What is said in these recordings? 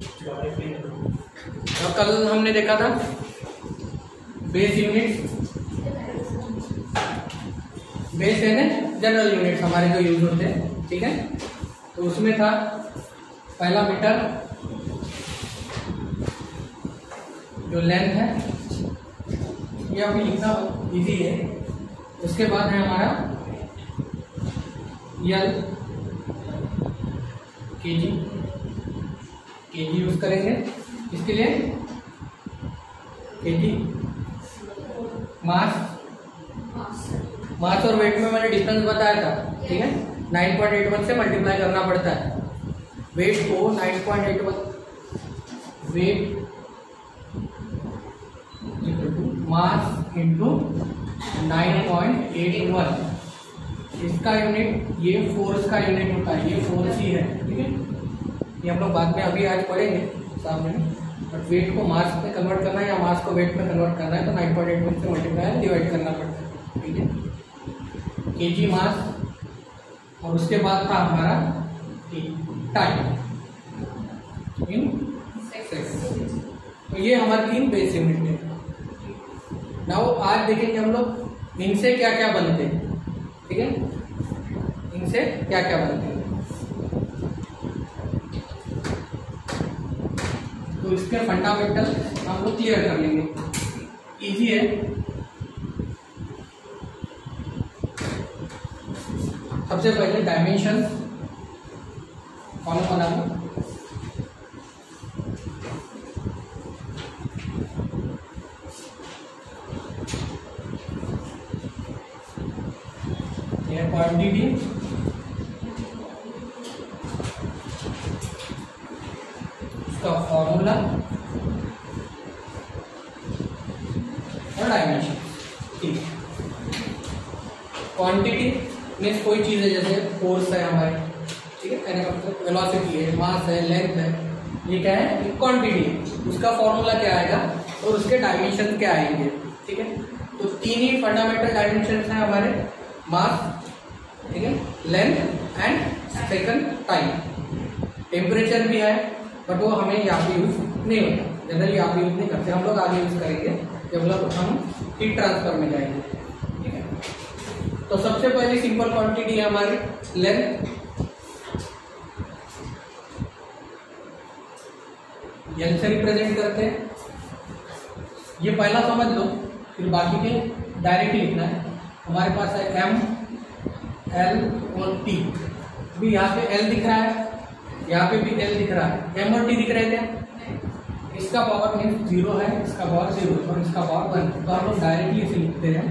और कल हमने देखा था बेस यूनिट्स, बेस है ना जनरल यूनिट्स हमारे जो यूज होते हैं, ठीक है। तो उसमें था पहला मीटर, जो लेंथ है ये अभी लिखना इजी है। उसके बाद है हमारा यल, केजी, केजी यूज करेंगे इसके लिए। केजी मास, मास और वेट में मैंने डिफरेंस बताया था, ठीक है। 9.81 से मल्टीप्लाई करना पड़ता है वेट को। 9.81 वेट मास इंटू 9.81, इसका यूनिट ये फोर्स का यूनिट होता है, ये फोर्स ही है, ठीक है। ये हम लोग बाद में अभी आज पढ़ेंगे सामने, बट वेट को मास में कन्वर्ट करना है या मास को वेट में कन्वर्ट करना है तो 9.81 से मल्टीप्लाई डिवाइड करना पड़ता है, ठीक है। केजी मास, और उसके बाद था हमारा टाइम इन सेकंड। तो ये हमारे 3 बेस यूनिट है। नाउ आज देखेंगे हम लोग इनसे क्या क्या बनते हैं, ठीक है। इनसे क्या क्या बनते हैं तो इसके फंडामेंटल हम लोग क्लियर कर लेंगे, इजी है। सबसे पहले डायमेंशन कौन कौन है, यह क्वांटिटी, उसका फॉर्मूला और डायमेंशन, ठीक है। क्वांटिटी मीन्स कोई चीज है, जैसे फोर्स है हमारे, ठीक है, कहने का मतलब वेलोसिटी है, मास है, लेंथ है, ये क्या है, क्वांटिटी है। उसका फॉर्मूला क्या आएगा और उसके डायमेंशन क्या आएंगे, ठीक है। तो 3 ही फंडामेंटल डायमेंशन है हमारे, मास, ठीक है, length and second time. Temperature भी है बट वो हमें यहाँ पे यूज नहीं होता, जनरली यहाँ पे यूज नहीं करते, हम लोग आगे यूज करेंगे जब लोग हम हीट ट्रांसफर में जाएंगे, ठीक है। तो सबसे पहले सिंपल क्वांटिटी है हमारी लेंथ, एल से रिप्रेजेंट करते हैं, ये पहला समझ लो, फिर बाकी के डायरेक्टली लिखना है। हमारे पास है एम, एल और टी। अभी यहाँ पे एल दिख रहा है, यहाँ पे भी एल दिख रहा है, एम और टी दिख रहे थे। इसका पावर मीन्स 0 है, इसका पावर 0 और इसका पावर 1, तो हम लोग डायरेक्टली इसे लिखते हैं,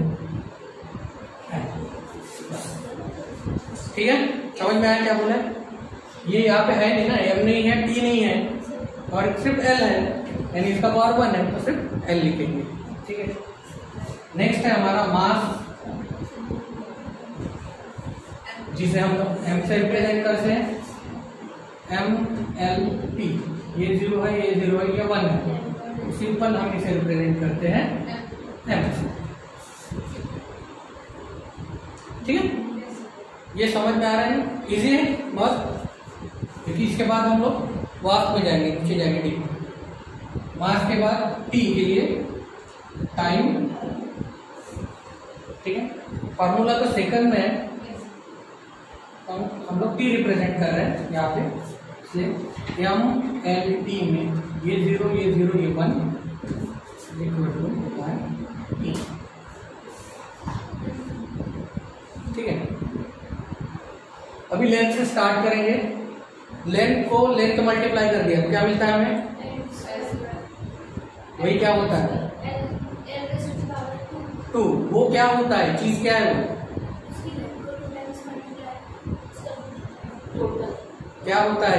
ठीक है। समझ में आया क्या बोला, ये यहाँ पे है नहीं ना, एम नहीं है, टी नहीं है और सिर्फ एल है, यानी इसका पावर 1 है तो सिर्फ एल लिखेंगे, ठीक है। नेक्स्ट है हमारा मास, जिसे हम लोग एम से रिप्रेजेंट करते हैं, एम एल टी। ये 0 है, ये 0 है, ये 1 है, सिंपल हम इसे रिप्रेजेंट करते हैं एम से, ठीक है। ये समझ में आ रहा है, इजी है बहुत, क्योंकि इसके बाद हम लोग वास्ट में जाएंगे, नीचे जाएंगे डीप। मास के बाद टी के लिए टाइम, ठीक है। फॉर्मूला तो सेकंड में है, हम लोग टी रिप्रेजेंट कर रहे हैं यहाँ पे, इसलिए एम एल टी में ये 0, ये 0, ये 1 इक्वल टू टी, ठीक है। अभी लेंथ से स्टार्ट करेंगे। लेंथ को लेंथ मल्टीप्लाई कर दिया तो क्या मिलता है हमें, वही क्या होता है 2। वो क्या होता है, चीज क्या है वो, क्या होता है,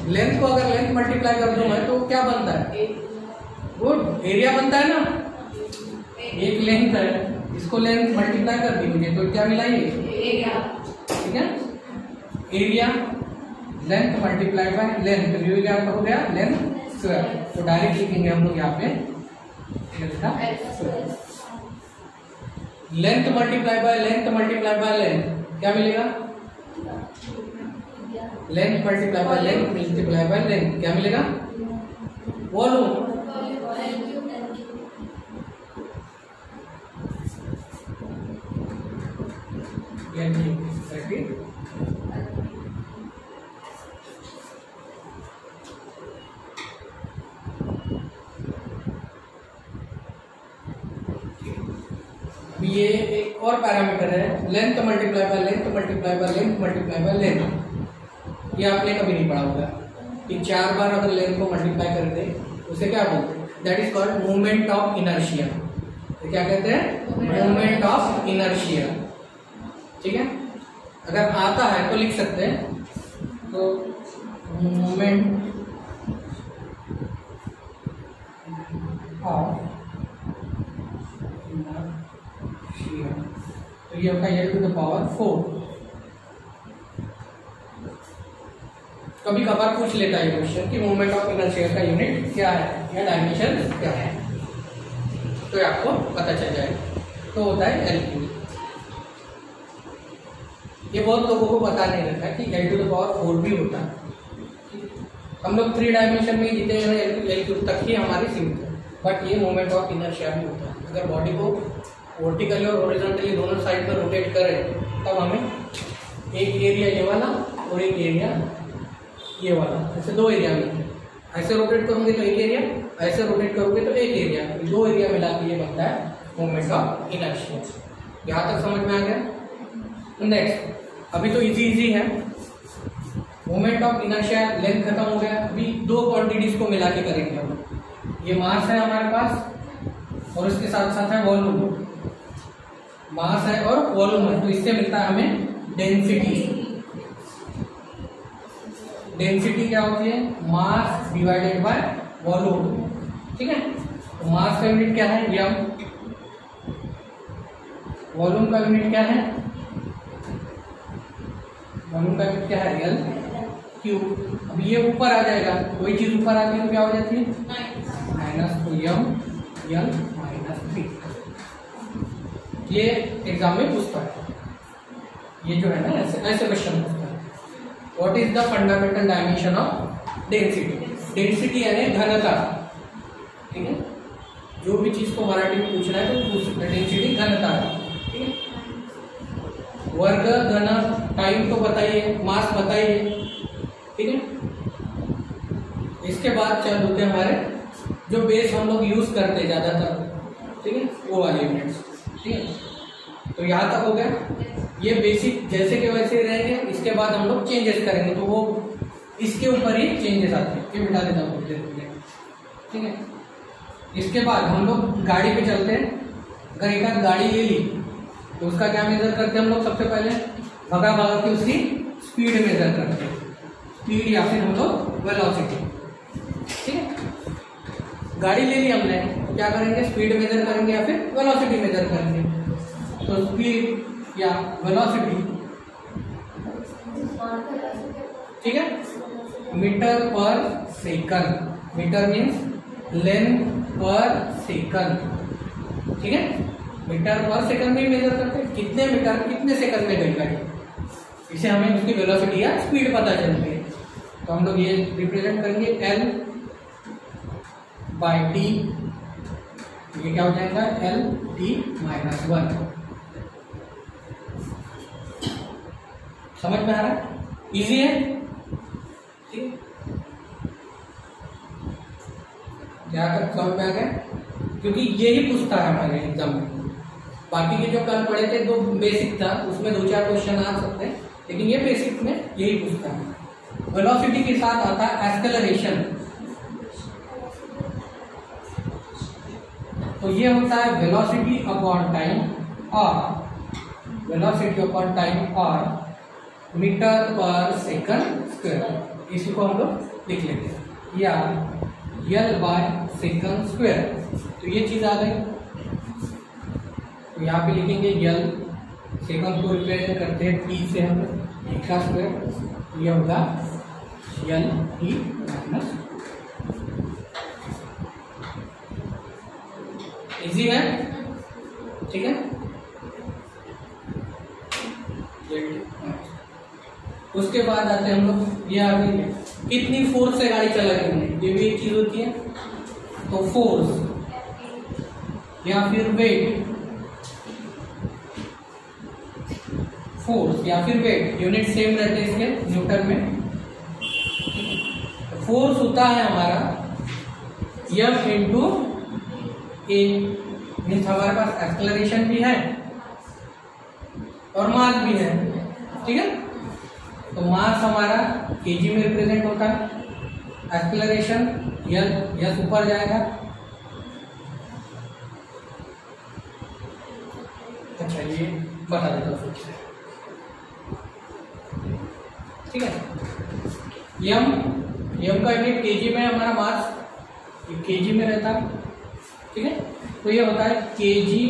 लेंथ को अगर लेंथ मल्टीप्लाई कर दूं मैं तो क्या बनता है, गुड, एरिया बनता है ना। एक लेंथ है, इसको लेंथ मल्टीप्लाई कर दी मुझे तो क्या मिला, ये एरिया, ठीक है। Area length multiply by length, तो क्या हो गया, लेंथ स्क्वायर। तो डायरेक्ट लिखेंगे हम लोग यहाँ पे लेंथ मल्टीप्लाई बाय लेंथ क्या मिलेगा, लेंथ मल्टीप्लाई बाय लेंथ क्या मिलेगा, वॉल्यूम, ये एक और पैरामीटर है, length multiply by length multiply by length multiply by length. ये आपने कभी नहीं पढ़ा होगा कि 4 बार अगर लेंथ को मल्टीप्लाई कर दे उसे क्या बोलते हैं? That is called moment of inertia. तो क्या कहते हैं? Moment of inertia. ठीक है, अगर आता है तो लिख सकते हैं, तो मोमेंट ऑफ तो ये आपका L to the power 4। कभी कभार पूछ लेता है क्वेश्चन कि मोमेंट ऑफ इनर्शिया का यूनिट क्या है या डायमेंशन क्या है, तो आपको पता चल जाएगा। तो होता है L3। ये बहुत लोगों को पता नहीं रहता कि L to the power 4 भी होता है। हम लोग 3 डायमेंशन में जीते हैं, L3 तक ही हमारी सीमित है, बट ये मोमेंट ऑफ इनर्शिया भी होता है। अगर बॉडी को वर्टिकली और हॉरिजॉन्टली दोनों साइड में रोटेट करें तब हमें एक एरिया ये वाला और एक एरिया ये वाला, ऐसे 2 एरिया मिलते हैं। ऐसे रोटेट करोगे तो एक एरिया, ऐसे रोटेट करोगे तो एक एरिया, 2 एरिया मिला के ये बनता है मोमेंट ऑफ इनर्शिया। यहाँ तक समझ में आ गया? नेक्स्ट, अभी तो इजी है। मोमेंट ऑफ इनर्शिया लेंथ खत्म हो गया। अभी 2 क्वांटिटीज को मिला के करेंगे हम। ये मास है हमारे पास और उसके साथ साथ है वॉल्यूम। मास है और वॉल्यूम है, तो इससे मिलता है हमें डेंसिटी। डेंसिटी क्या होती है? Mass divided by volume. ठीक है, तो मास का यूनिट क्या है? m। वॉल्यूम का यूनिट क्या है? वॉल्यूम का यूनिट क्या है? L cube. अब ये ऊपर आ जाएगा, कोई चीज ऊपर आती है तो क्या हो जाती है? माइनस, तो m L माइनस 3। ये एग्जाम में पूछता है, ये जो है ना ऐसे क्वेश्चन पूछता है। What is the fundamental dimension of density? Density यानी घनता। ठीक है, जो भी चीज को मराठी में पूछना है तो पूछ सकते हैं। डेंसिटी घनता है। ठीक है, वर्ग, घन, टाइम तो बताइए, मास बताइए। ठीक है, इसके बाद चल होते हैं हमारे जो बेस हम लोग यूज करते हैं ज्यादातर। ठीक है, वो वाले यूनिट्स। ठीक है, तो यहाँ तक हो गया। ये बेसिक जैसे के वैसे रहेंगे। इसके बाद हम लोग चेंजेस करेंगे, तो वो इसके ऊपर ही चेंजेस आते हैं। ये बिठा देता हूँ। ठीक है, इसके बाद हम लोग गाड़ी पे चलते हैं। अगर एक आध गाड़ी ले ली तो उसका क्या मेजर करते हैं हम लोग? सबसे पहले भगा भगा के उसकी स्पीड मेजर करते हैं, स्पीड या फिर हम लोग वेलोसिटी। ठीक है, गाड़ी ले ली हमने, क्या करेंगे? स्पीड मेजर करेंगे या फिर वेलोसिटी मेजर करेंगे। तो स्पीड या वेलोसिटी, ठीक है, मीटर पर सेकंड। मीटर मीन्स लेंथ पर सेकंड। ठीक है, मीटर पर सेकंड में मेजर करते हैं। कितने मीटर कितने सेकंड में गई गाड़ी, इसे हमें उसकी वेलोसिटी या स्पीड पता चलती है। तो हम लोग ये रिप्रेजेंट करेंगे L बाई T। ये क्या हो जाएगा? L T minus 1। समझ में आ रहा है? इजी है। ठीक, क्या तक समझ में आ गया? क्योंकि यही पूछता है हमारे एग्जाम में। बाकी के जो कल पढ़े थे तो बेसिक था, उसमें 2-4 क्वेश्चन आ सकते हैं, लेकिन ये बेसिक में यही पूछता है। वेलोसिटी के साथ आता है एक्सेलरेशन। तो ये होता है वेलोसिटी अपॉन टाइम, और वेलोसिटी अपॉन टाइम और मीटर पर सेकंड स्क्वायर। इसको हम लोग लिख लेते हैं, या L बाय सेकंड स्क्वायर। तो ये चीज आ गई। तो यहाँ पे लिखेंगे L, सेकंड को रिप्रेजेंट करते हैं T से हम लोग का स्क्वायर। ये होगा L T माइनस। इजी है। ठीक है, उसके बाद आते हैं हम लोग, ये आ गई कितनी फोर्स से गाड़ी चला रही है, ये भी एक चीज होती है। तो फोर्स या फिर वेट, फोर्स या फिर वेट यूनिट सेम रहते हैं इसके न्यूटन में। फोर्स होता है हमारा F इंटू ए, मीन्स हमारे पास एक्सेलरेशन भी है और मास भी है, ठीक है। तो मास हमारा केजी में रिप्रेजेंट होता है, एक्सेलरेशन यस ऊपर जाएगा। अच्छा ये बता देता हूँ, ठीक है। यम का यूनिट केजी में, हमारा मास केजी में रहता है, ठीक है। तो ये होता है केजी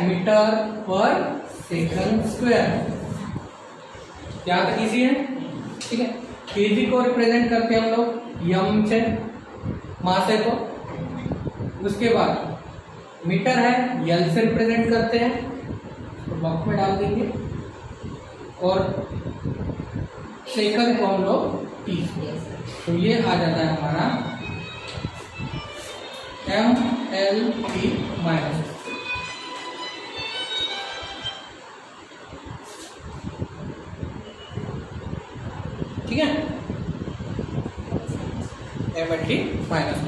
मीटर पर सेकंड स्क्वायर। यहाँ तक इजी है, ठीक है। केजी को रिप्रेजेंट करते हैं हम लोग यम से, मास है तो। उसके बाद मीटर है, यल से रिप्रेजेंट करते हैं, तो बॉक्स में डाल देंगे। और सेकंड को हम लोग टी, तो ये आ जाता है हमारा MLT माइनस, ठीक है। MLT माइनस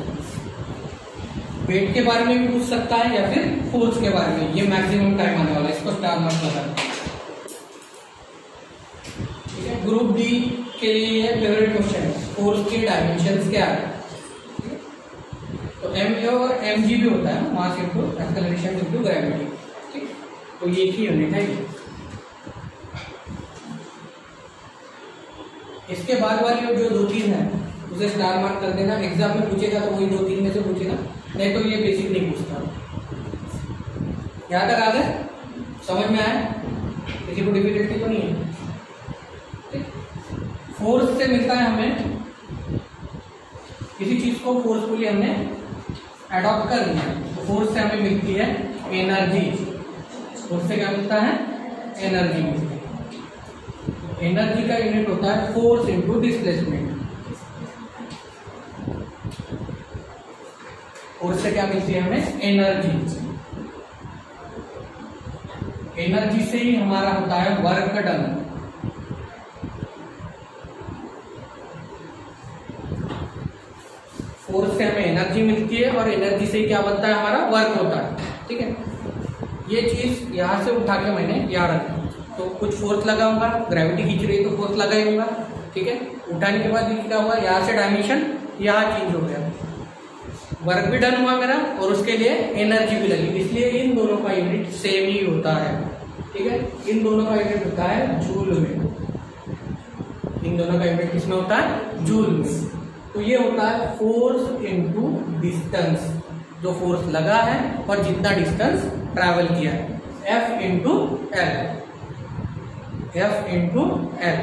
वेट के बारे में भी पूछ सकता है या फिर फोर्स के बारे में। ये मैक्सिमम टाइम आने वाला है, इसको स्टार मार्क लगा, ठीक है। ग्रुप डी के लिए फेवरेट क्वेश्चन है, फोर्स के डायमेंशंस क्या है। तो MA और MG भी होता है, mass into acceleration into gravity, ठीक। तो ये एक ही यूनिट है। इसके बाद वाली जो दो तीन है उसे स्टार मार्क कर देना। एग्जाम में पूछेगा तो वही दो तीन में से पूछेगा, नहीं तो ये बेसिक नहीं पूछता। यहाँ तक आ गए, समझ में आया, किसी को डिफिकल्टी तो नहीं है। फोर्स से मिलता है हमें, किसी चीज को फोर्सफुली हमने अडॉप्ट कर लिया, तो फोर्स से हमें मिलती है एनर्जी। फोर्स से क्या मिलता है, एनर्जी मिलती है। एनर्जी का यूनिट होता है फोर्स इंटू डिस्प्लेसमेंट। फोर्स से क्या मिलती है हमें, एनर्जी। एनर्जी से ही हमारा होता है वर्क डन। फोर्स से हमें एनर्जी मिलती है और एनर्जी से ही क्या बनता है, हमारा वर्क होता है, ठीक है। ये चीज यहां से उठा के मैंने यहाँ रखी, तो कुछ फोर्स लगाऊंगा, ग्रेविटी खींच रही है तो फोर्स लगाऊंगा, ठीक है। उठाने के बाद क्या हुआ, यहाँ से डायमेंशन यहाँ चेंज हो गया, वर्क भी डन हुआ मेरा और उसके लिए एनर्जी भी लगी, इसलिए इन दोनों का यूनिट सेम ही होता है, ठीक है। इन दोनों का यूनिट होता है जूल में, इन दोनों का यूनिट किसमें होता है, जूल में। तो ये होता है फोर्स इनटू डिस्टेंस, जो फोर्स लगा है और जितना डिस्टेंस ट्रैवल किया है, F into L, F into L,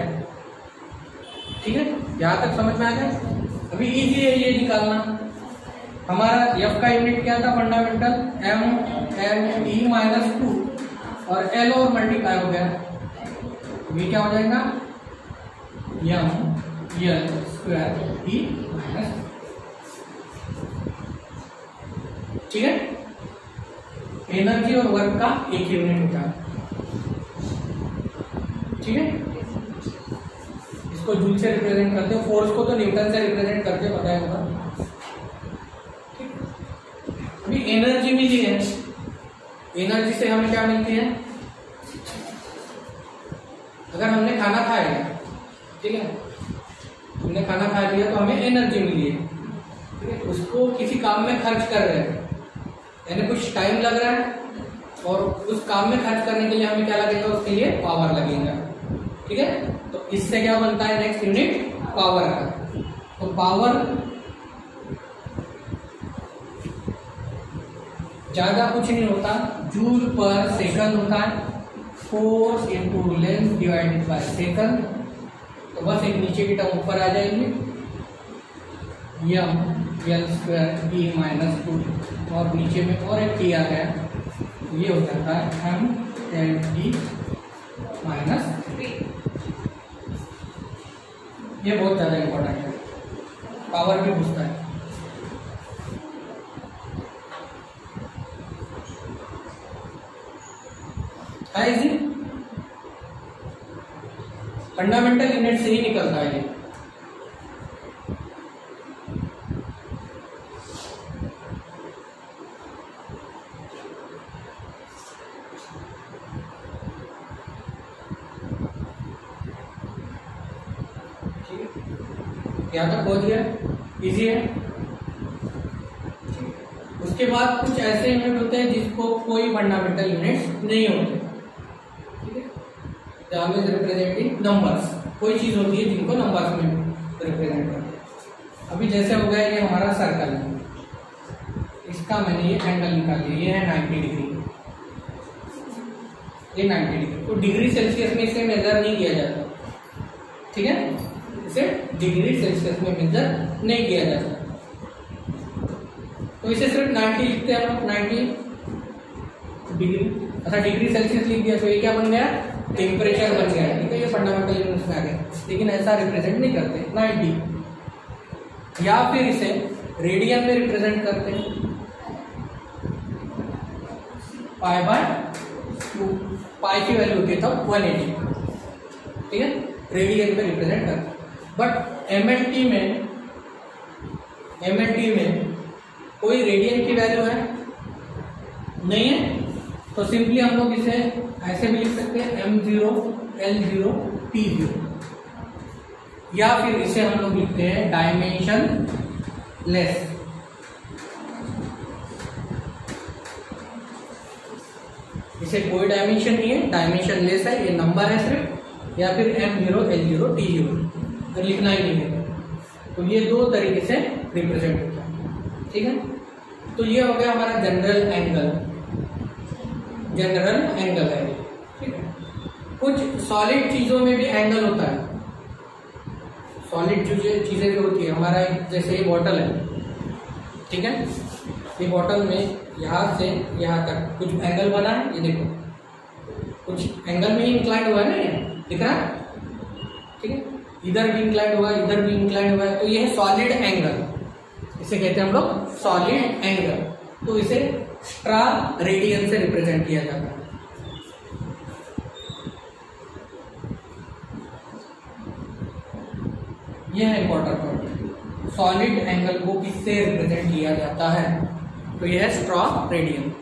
ठीक है। यहां तक समझ में आ गया। अभी इजी है ये निकालना। हमारा F का यूनिट क्या था, फंडामेंटल MLT माइनस 2 और L और मल्टीप्लाई हो गया, ये क्या हो जाएगा, ML स्क्वायर T माइनस, ठीक है। एनर्जी और वर्क का एक यूनिट होता है, ठीक है। इसको जूल से रिप्रेजेंट करते हो, फोर्स को तो न्यूटन से रिप्रेजेंट करते, पता है होगा। अभी एनर्जी मिली है, एनर्जी से हमें क्या मिलती है, अगर हमने खाना खाया, ठीक है, हमने खाना खा लिया तो हमें एनर्जी मिली है, ठीक है। उसको किसी काम में खर्च कर रहे हैं, यानी कुछ टाइम लग रहा है और उस काम में खर्च करने के लिए हमें क्या लगेगा, उसके लिए पावर लगेगा, ठीक है। तो इससे क्या बनता है नेक्स्ट यूनिट, पावर का। तो पावर ज्यादा कुछ नहीं होता, जूल पर सेकंड होता है, force into length divided by second. तो बस एक नीचे की टर्म ऊपर आ जाएंगे, ML स्क्वायर T माइनस 2 और नीचे में और एक T आ गया, ये हो जाता है MLT माइनस 3। ये बहुत ज्यादा इंपॉर्टेंट है। पावर भी घुसता है। इजी फंडामेंटल यूनिट से ही निकलता है ये। यहाँ तक पहुंच गया, इजी है। उसके बाद कुछ ऐसे यूनिट होते हैं जिसको कोई फंडामेंटल यूनिट्स नहीं होते, ठीक है। रिप्रेजेंटिंग नंबर्स, कोई चीज होती है जिनको नंबर्स में रिप्रेजेंट करते हैं। अभी जैसे हो गया ये हमारा सर्कल है, इसका मैंने ये एंगल निकाल लिया, ये है 90 डिग्री, ये 90 डिग्री। तो डिग्री सेल्सियस में इसे मेजर नहीं किया जाता, ठीक है, इसे डिग्री सेल्सियस में मेजर नहीं किया जाता। तो इसे सिर्फ 90 लिखते हैं हम, 90 डिग्री। अच्छा, डिग्री सेल्सियस लिख दिया तो ये क्या बन गया, टेम्परेचर बन गया, ठीक है। ये फंडामेंटल यूनिट्स में आ गया, लेकिन ऐसा रिप्रेजेंट नहीं करते 90। या फिर इसे रेडियन में रिप्रेजेंट करते हैं, पाई बाय 2, पाई की वैल्यू होती है तब 180, ठीक है, रेडियन में रिप्रेजेंट करते हैं। बट एमएलटी में कोई रेडियन की वैल्यू है नहीं है, तो सिंपली हम लोग इसे ऐसे भी लिख सकते हैं m0 l0 t0, या फिर इसे हम लोग लिखते हैं डायमेंशन लेस। इसे कोई डायमेंशन नहीं है, डायमेंशन लेस है, ये नंबर है सिर्फ, या फिर m0 l0 t0 तो लिखना ही नहीं है। तो ये दो तरीके से रिप्रेजेंट होता है, ठीक है। तो ये हो गया हमारा जनरल एंगल है, ठीक है। कुछ सॉलिड चीजों में भी एंगल होता है। सॉलिड चीजें जो होती है हमारा, जैसे ये बॉटल है, ठीक है, ये बॉटल में यहाँ से यहाँ तक कुछ एंगल बना है, ये देखो कुछ एंगल में ही इंक्लाइंड हुआ है ना, ये दिख रहा है, ठीक है, इधर भी इंक्लाइंड हुआ है, इधर भी इंक्लाइंड हुआ है, तो ये है सॉलिड एंगल, इसे कहते हैं हम लोग सॉलिड एंगल। तो इसे स्ट्रा रेडियन से रिप्रेजेंट किया जाता है। यह है इंपॉर्टेंट पॉइंट, सॉलिड एंगल को किससे रिप्रेजेंट किया जाता है, तो यह है स्ट्रा रेडियन।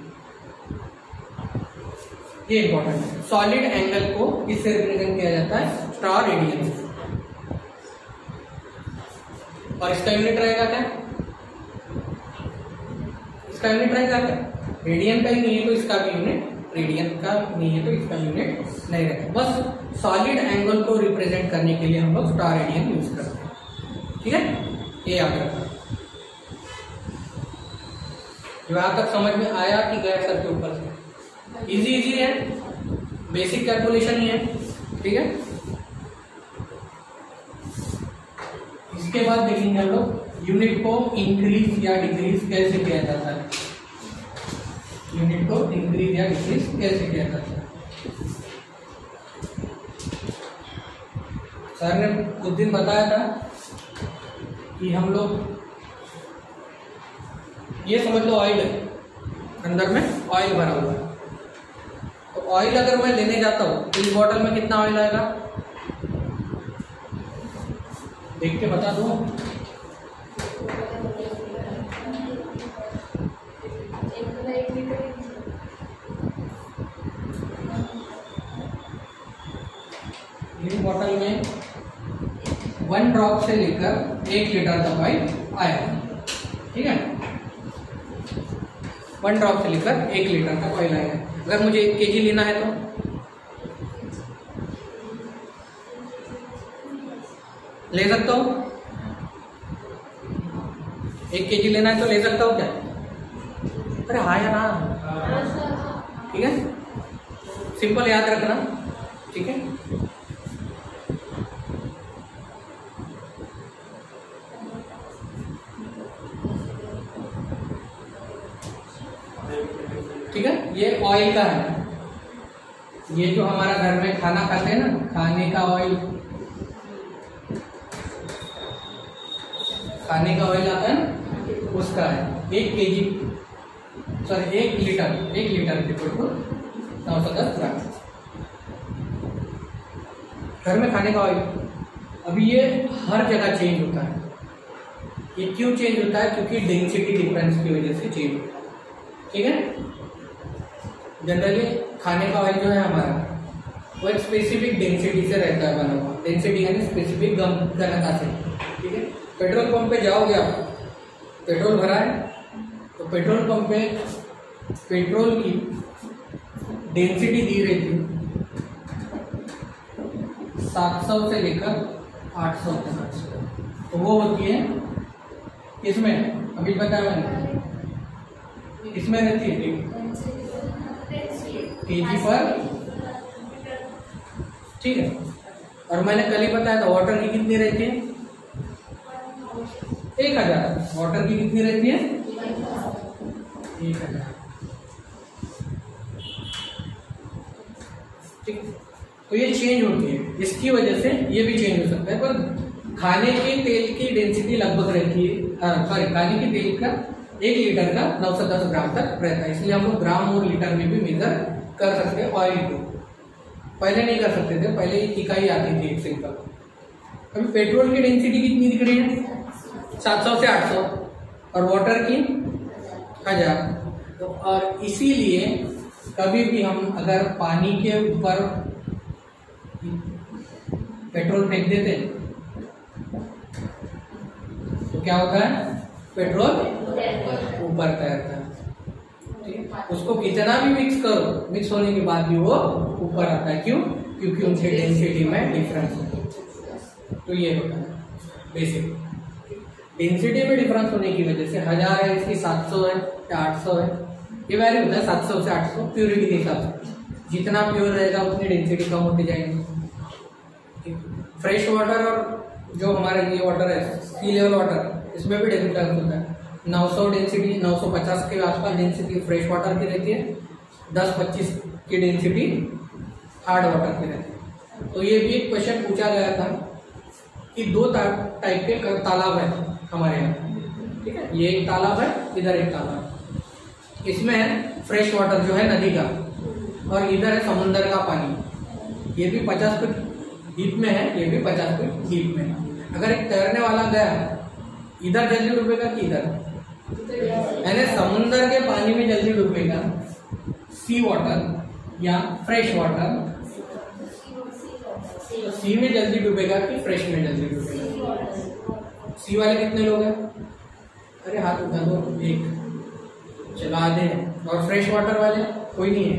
ये इंपॉर्टेंट है, सॉलिड एंगल को किससे रिप्रेजेंट किया जाता है, स्ट्रा रेडियन। और इसका यूनिट रहेगा क्या, इसका यूनिट रहेगा क्या, रेडियन का ही नहीं है तो इसका भी यूनिट, रेडियन का नहीं है तो इसका यूनिट नहीं रहेगा। बस सॉलिड एंगल को रिप्रेजेंट करने के लिए हम लोग स्टार रेडियन यूज करते हैं, ठीक है, ये याद रखना। यहां तक समझ में आया कि गया सर के ऊपर से? इजी है, बेसिक कैलकुलेशन ही है, ठीक है। इसके बाद देखेंगे हम लोग यूनिट को इंक्रीज या डिक्रीज कैसे किया जाता है, यूनिट को इंक्रीज या डिक्रीज कैसे किया जाता है। सर ने कुछ दिन बताया था कि हम लोग, ये समझ लो ऑयल है, अंदर में ऑयल भरा हुआ है, तो ऑयल अगर मैं लेने जाता हूँ तो इस बॉटल में कितना ऑयल आएगा, देख के बता दो। इस बॉटल में 1 ड्रॉप से लेकर 1 लीटर तक ऑयल आएगा, ठीक है, 1 ड्रॉप से लेकर 1 लीटर तक ऑयल आएगा। अगर मुझे 1 kg लेना है तो ले सकता हूँ, 1 kg लेना है तो ले सकता हूँ क्या? अरे हाँ या ना, ठीक है, सिंपल याद रखना, ठीक है। ठीक है, ये ऑयल का है, ये जो हमारा घर में खाना खाते हैं ना, खाने का ऑयल, खाने का ऑयल आता है ना, उसका है 1 लीटर लिक्विड को 910 ग्राम। घर में खाने का ऑयल, अभी ये हर जगह चेंज होता है। ये क्यों चेंज होता है? क्योंकि डेंसिटी डिफरेंस की वजह से चेंज होता है। ठीक है, जनरली खाने का ऑयल जो है हमारा वो एक स्पेसिफिक डेंसिटी से रहता है बना हुआ। डेंसिटी यानी स्पेसिफिक घनता से। ठीक है, पेट्रोल पंप पे जाओगे आप, पेट्रोल भरा है तो पेट्रोल पंप पे पेट्रोल की डेंसिटी दी रहती है 700 से लेकर 800 तक। तो वो होती है इसमें, अभी बताया मैंने, इसमें रहती है केजी पर। ठीक है, और मैंने कल ही बताया था वाटर की कितनी रहती है 1000। वाटर की कितनी रहती है 1000। ठीक, तो ये चेंज होती है, इसकी वजह से ये भी चेंज हो सकता है। पर खाने के तेल की डेंसिटी लगभग रहती है, सॉरी खाने के तेल का 1 लीटर का 910 ग्राम तक रहता है। इसलिए हम लोग ग्राम और लीटर में भी मेजर कर सकते हैं ऑयल को। पहले नहीं कर सकते थे, पहले इकाई आती थी एक सिंपल। अभी पेट्रोल की डेंसिटी कितनी दिख रही है 700 से 800 और वाटर की 1000। तो और इसीलिए कभी भी हम अगर पानी के ऊपर पेट्रोल फेंक देते तो क्या होता है, पेट्रोल ऊपर तैरता है। उसको कितना भी मिक्स करो, मिक्स होने के बाद भी वो ऊपर आता है। क्यों? क्योंकि उनके डेंसिटी में डिफरेंस है। तो ये होता है बेसिक डेंसिटी में डिफरेंस होने की वजह से 1000 है, इसकी 700 है या 800 है, ये वैल्यू होता है 700 से 800 प्योरिटी के हिसाब से। जितना प्योर रहेगा उतनी डेंसिटी कम होती जाएगी। फ्रेश वाटर और जो हमारा ये वाटर है सी लेवल वाटर, इसमें भी डिफरेंस होता है। 900 डेंसिटी 950 के आसपास डेंसिटी फ्रेश वाटर की रहती है, 10-25 की डेंसिटी हार्ड वाटर की रहती है। तो ये भी एक क्वेश्चन पूछा गया था कि 2 टाइप के तालाब है हमारे यहाँ। ठीक है, ये एक तालाब है, इधर एक तालाब है। इसमें है फ्रेश वाटर जो है नदी का, और इधर है समुद्र का पानी। ये भी 50 फीट डीप में है, ये भी 50 फीट डीप में है। अगर एक तैरने वाला गया, इधर जल्दी डूबेगा कि इधर, यानी समुद्र के पानी में जल्दी डूबेगा सी वाटर या फ्रेश वाटर, तो सी में जल्दी डूबेगा कि फ्रेश में जल्दी डूबेगा। सी वाले कितने लोग हैं? अरे हाथ उठा दो, एक, चलो आधे। और फ्रेश वाटर वाले कोई नहीं है।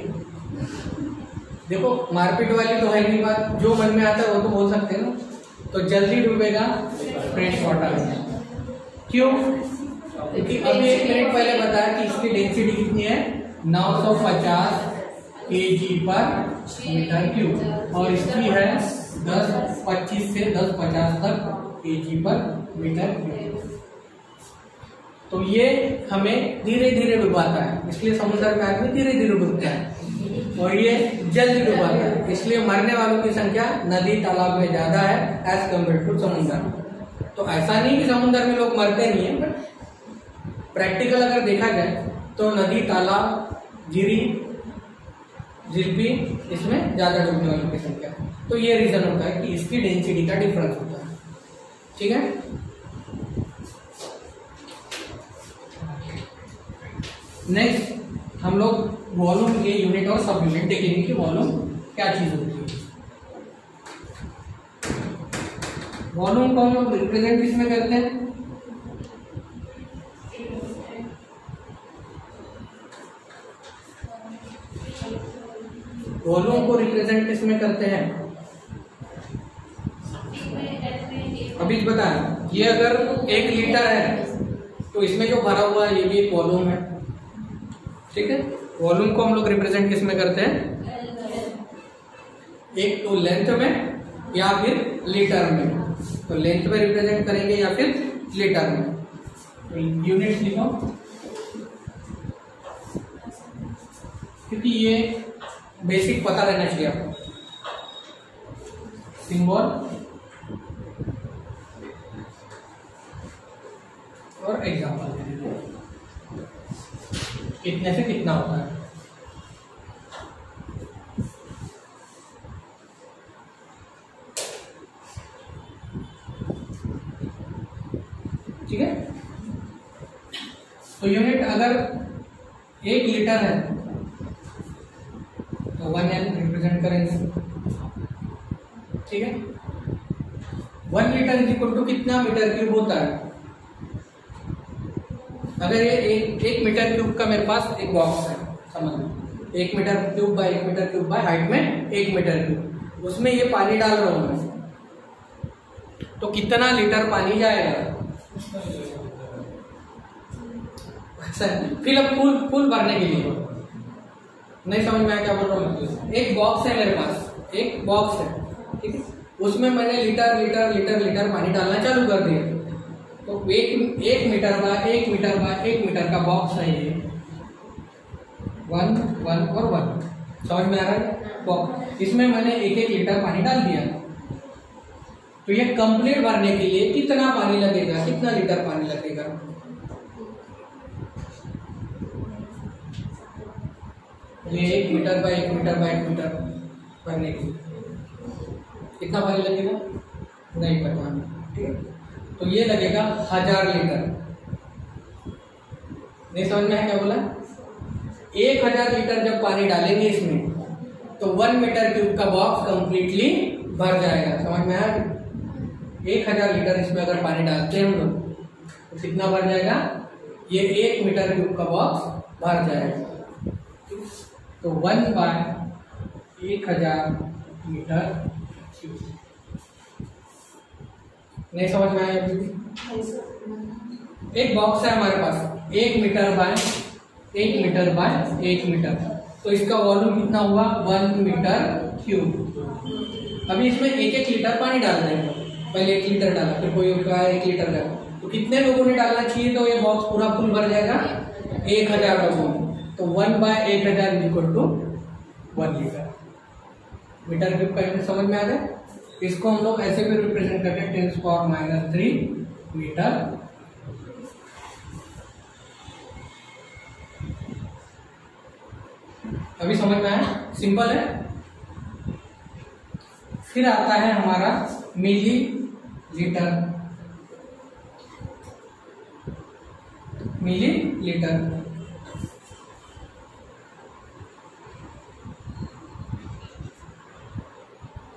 देखो मारपीट वाली तो है नहीं बात, जो मन में आता है वो तो बोल सकते हैं ना। तो जल्दी डूबेगा फ्रेश वाटर में। क्यों? क्योंकि अभी 1 मिनट पहले बताया कि इसकी डेंसिटी कितनी है 950 kg पर मीटर क्यूब, और इसकी है 10-25 से 10-50 तक kg पर मीटर क्यूब। तो ये हमें धीरे धीरे डुबाता है, इसलिए समुद्र में आदमी धीरे धीरे डूबता है, और ये जल्दी डुबाता है। इसलिए मरने वालों की संख्या नदी तालाब में ज्यादा है एज कम्पेयर टू समुद्र। तो ऐसा नहीं कि समुद्र में लोग मरते नहीं है, बट प्रैक्टिकल अगर देखा जाए तो नदी तालाब झीरी झीलपी इसमें ज्यादा डूबने वालों की संख्या। तो ये रीजन होता है कि इसकी डेंसिटी का डिफरेंस होता है। ठीक है, नेक्स्ट हम लोग वॉल्यूम के यूनिट और सब यूनिट देखेंगे कि वॉल्यूम क्या चीज होती है। वॉल्यूम को हम लोग रिप्रेजेंट किसमें करते हैं? वॉल्यूम को रिप्रेजेंट किसमें करते हैं? अभी बता, ये अगर 1 लीटर है तो इसमें जो भरा हुआ है ये भी एक वॉल्यूम है। ठीक है, वॉल्यूम को हम लोग रिप्रेजेंट किसमें करते हैं? एक तो लेंथ में या फिर लीटर में। तो लेंथ में रिप्रेजेंट करेंगे या फिर लीटर में। तो यूनिट लिखो, क्योंकि ये बेसिक पता रहना चाहिए आपको। सिंबल और एग्जाम्पल दे देते हैं कितने से कितना होता है। ठीक है, तो यूनिट अगर 1 लीटर है तो 1L रिप्रेजेंट करेंगे। ठीक है, 1 लीटर इज इक्वल टू कितना मीटर क्यूब होता है। अगर ये एक मीटर क्यूब का मेरे पास एक बॉक्स है, समझ लो 1 metre cube by 1 metre cube by height में 1 मीटर क्यूब, उसमें ये पानी डाल रहा हूं मैं, तो कितना लीटर पानी जाएगा। फिलअप फुल भरने के लिए नहीं समझ में आया क्या बोल रहा हूँ। एक बॉक्स है मेरे पास, एक बॉक्स है, ठीक है, उसमें मैंने लीटर लीटर लीटर लीटर पानी डालना चालू कर दिया, तो एक metre by 1 metre by 1 metre का बॉक्स है ये, 1 1 और 1, समझ में आ रहा है बॉक्स। इसमें मैंने 1 लीटर पानी डाल दिया, तो ये कंप्लीट भरने के लिए कितना पानी लगेगा, कितना लीटर पानी लगेगा। ये 1 metre by 1 metre by 1 metre भरने के लिए कितना पानी लगेगा नहीं पता, ठीक है, तो ये लगेगा 1000 लीटर। नहीं समझ में है क्या बोला। 1000 लीटर जब पानी डालेंगे इसमें तो 1 मीटर क्यूब का बॉक्स कंप्लीटली भर जाएगा, समझ में आया। 1000 लीटर इसमें अगर पानी डालते हैं हम लोग तो कितना भर जाएगा, ये 1 मीटर क्यूब का बॉक्स भर जाएगा। तो 1 बाय 1000 मीटर क्यूब। नहीं समझ में आया। एक बॉक्स है हमारे पास 1 metre by 1 metre by 1 metre, तो इसका वॉल्यूम कितना हुआ 1 मीटर क्यूब। अभी इसमें 1 लीटर पानी डाल देंगे, पहले 1 लीटर डाला, फिर कोई 1 लीटर डाला, तो कितने लोगों ने डालना चाहिए तो ये बॉक्स पूरा फुल भर जाएगा 1000 लोगों में। तो 1 by 1000 is equal to 1 litre. Metre cube का यूनिट समझ में आ गया। इसको हम लोग ऐसे भी रिप्रेजेंट करते हैं 10⁻³ मीटर। अभी समझ में आया, सिंपल है। फिर आता है हमारा मिली लीटर। मिली लीटर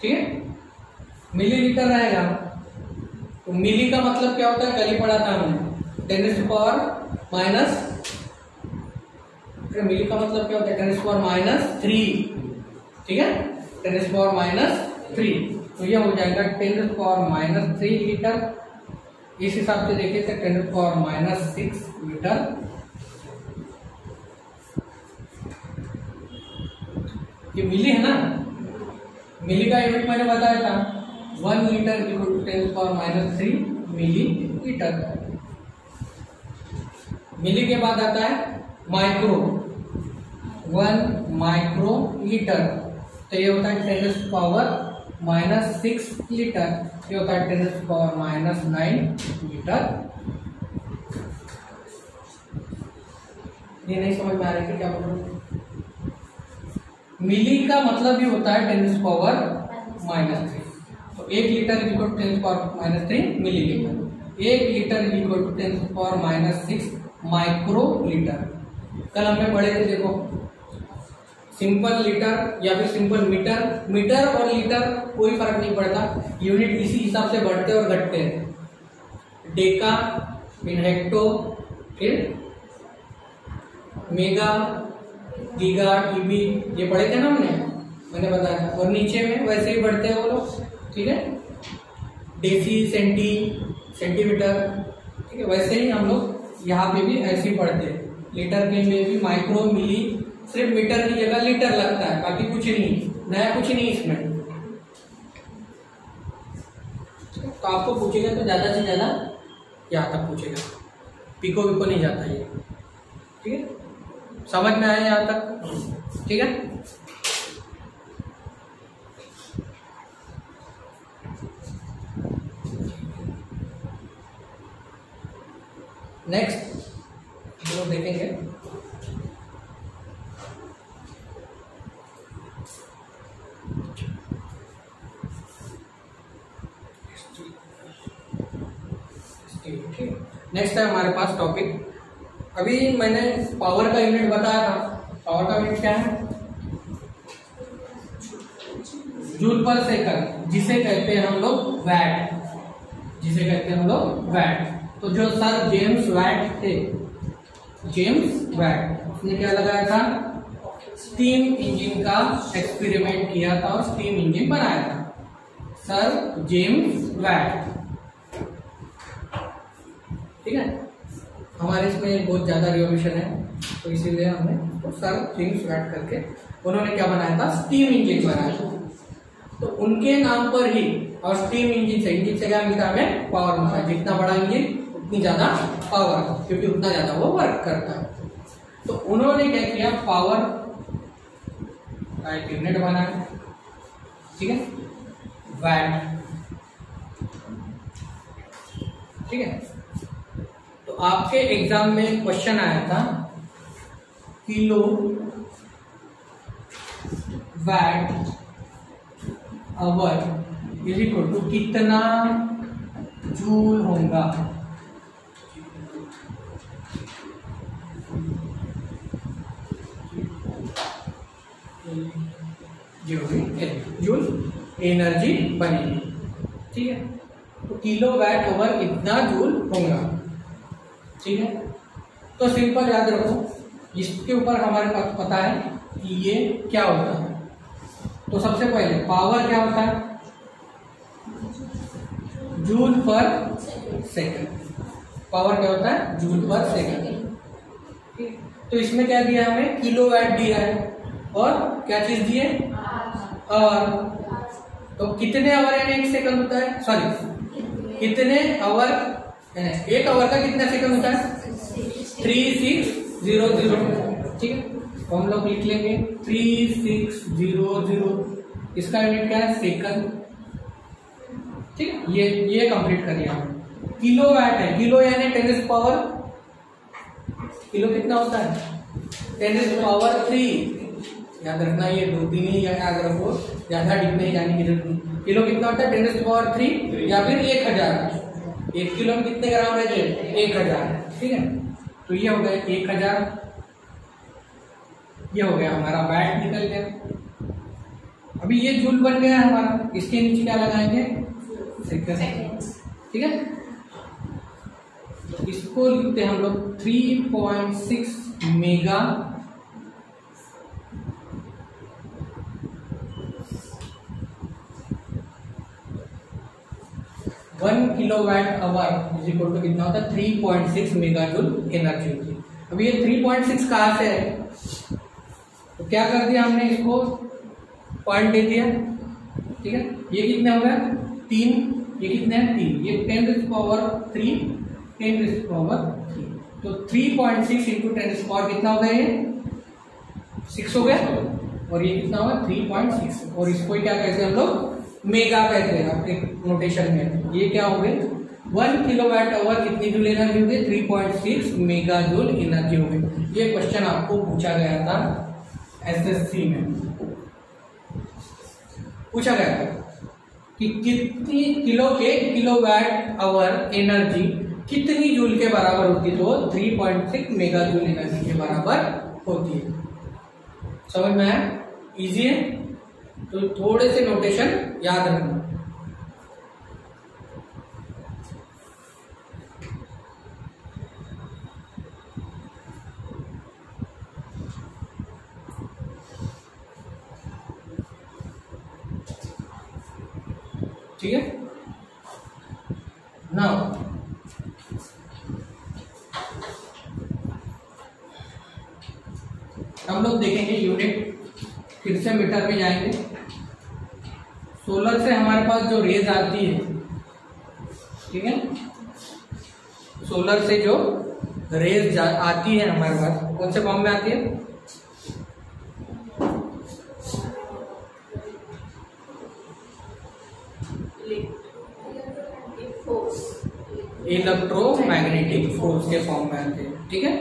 ठीक है, मिली लीटर रहेगा। तो मिली का मतलब क्या होता है, कल ही पढ़ा था हमने 10⁻⁻, मिली का मतलब क्या होता है 10⁻⁻3, ठीक है, 10⁻⁻3। तो यह हो जाएगा 10⁻⁻3 लीटर। इस हिसाब से देखिए तो 10⁻⁻6 मीटर। ये मिली है ना, मिली का यूनिट मैंने बताया था 1 litre equal to 10⁻³ millilitre. Milli के बाद आता है माइक्रो, 1 माइक्रो लीटर, तो ये होता है 10⁻⁻6 लीटर, ये होता है 10⁻⁹ लीटर। ये नहीं समझ में आ रहा है क्या बोल रहा हूं। मिली का मतलब भी होता है 10⁻⁻3, तो 1 litre equal to 10⁻⁻3 millilitre. 1 litre equal to 10⁻⁻6 microlitre. कल हमने पढ़े थे, देखो सिंपल लीटर या फिर सिंपल मीटर, मीटर और लीटर कोई फर्क नहीं पड़ता, यूनिट इसी हिसाब से बढ़ते और घटते हैं। डेका, फिर हेक्टो, फिर मेगा, गीगा, टीबी, ये पढ़े थे ना हमने, मैंने बताया। और नीचे में वैसे ही बढ़ते हैं वो लोग, ठीक है, डेसी, सेंटी, सेंटीमीटर, ठीक है, वैसे ही हम लोग यहाँ पे भी ऐसे ही पढ़ते हैं। लीटर के में भी माइक्रो, मिली, सिर्फ मीटर की जगह लीटर लगता है, बाकी कुछ नहीं, नया कुछ नहीं इसमें। तो आपको पूछेगा तो ज्यादा से ज्यादा यहाँ तक पूछेगा, पिको विको नहीं जाता ये, ठीक है, समझ में आया यहाँ तक, ठीक है। नेक्स्ट हम लोग देखेंगे नेक्स्ट है हमारे पास टॉपिक, अभी मैंने पावर का यूनिट बताया था। पावर का यूनिट क्या है? जूल पर सेकंड, जिसे कहते हैं हम लोग वैट, जिसे कहते हैं हम लोग वैट। तो जो सर जेम्स वैट थे, जेम्स वैट, उसने क्या लगाया था? स्टीम इंजन का एक्सपेरिमेंट किया था और स्टीम इंजन बनाया था सर जेम्स वैट। ठीक है, हमारे इसमें बहुत ज्यादा रिवॉल्यूशन है तो इसीलिए हमने तो सर जेम्स वैट करके उन्होंने क्या बनाया था? स्टीम इंजन बनाया था। तो उनके नाम पर ही, और स्टीम इंजन से क्या मिलता है? हमें पावर मिलता है। जितना बड़ा इंजन उतनी ज्यादा पावर, क्योंकि उतना ज्यादा वो वर्क करता है। तो उन्होंने क्या किया? पावर का एक यूनिट बनाया, ठीक है, वैट। ठीक है, तो आपके एग्जाम में क्वेश्चन आया था kilowatt hour is equal to कितना जूल होगा? जूल एनर्जी बनेगी। ठीक है, तो किलो वैट ओवर कितना जूल होगा? ठीक है, तो सिंपल याद रखो, इसके ऊपर हमारे पास पता है कि ये क्या होता है। तो सबसे पहले पावर क्या होता है? जूल पर सेकंड। पावर क्या होता है? जूल पर सेकंड। तो इसमें क्या दिया हमें? किलो वैट दिया है और क्या चीज दी है? आवर। तो कितने आवर यानी एक सेकंड होता है? सॉरी, कितने आवर, एक आवर का कितना सेकंड होता है? 3600। ठीक है, तो हम लोग लिख लेंगे 3600। इसका यूनिट क्या है? सेकंड। ठीक है, ये कंप्लीट करिए आप। किलो वैट है, किलो यानी 10 पावर, किलो कितना होता है? 10 पावर 3। याद रखना, ये 2-3 ही याद रखो, ज्यादा डीप नहीं जाने की जरूरत नहीं। किलो कितना होता है? 10 पावर 3 या फिर 1000। 1 किलो में कितने ग्राम रहते हैं? 1000। ठीक है, तो ये हो गया 1000। ये हो गया हमारा वैट, निकल गया। अभी ये जूल बन गया है हमारा, इसके नीचे क्या लगाएंगे? सेकंड। ठीक है, तो इसको लिखते हैं हम लोग 3.6 mega 1 kilowatt hour is equal to कितना होता है? 3.6 मेगा जूल एनर्जी होती है। अब ये 3.6 कहां से है? तो क्या कर दिया हमने? इसको पॉइंट दे दिया। ठीक है, ये कितने हो गए? 3। ये कितने हैं? 3। ये 10 पावर 3, 10 पावर 3। तो 3.6 इंटू 10 पावर कितना हो गया? ये 6 हो गया, और ये कितना होगा? 3.6। और इसको क्या कहते हैं हम लोग? मेगा कहते हैं आपके नोटेशन में। ये क्या हो गए? 1 किलोवाट आवर कितनी जूल एनर्जी हो गई? 3.6 मेगा जूल एनर्जी हो गई। ये क्वेश्चन आपको पूछा गया था एसएससी में, पूछा गया था कि कितनी किलो 1 किलोवाट आवर एनर्जी कितनी जूल के बराबर होती है? तो 3.6 मेगा जूल एनर्जी के बराबर होती है। समझ में आया? इजी है, तो थोड़े से नोटेशन याद रखना। ठीक है, नाउ हम लोग देखेंगे यूनिट, फिर से मीटर में जाएंगे। सोलर से हमारे पास जो रेज आती है, ठीक है, सोलर से जो रेज आती है हमारे पास, कौन से फॉर्म में आती है? इलेक्ट्रोमैग्नेटिक फोर्स के फॉर्म में आते हैं। ठीक है,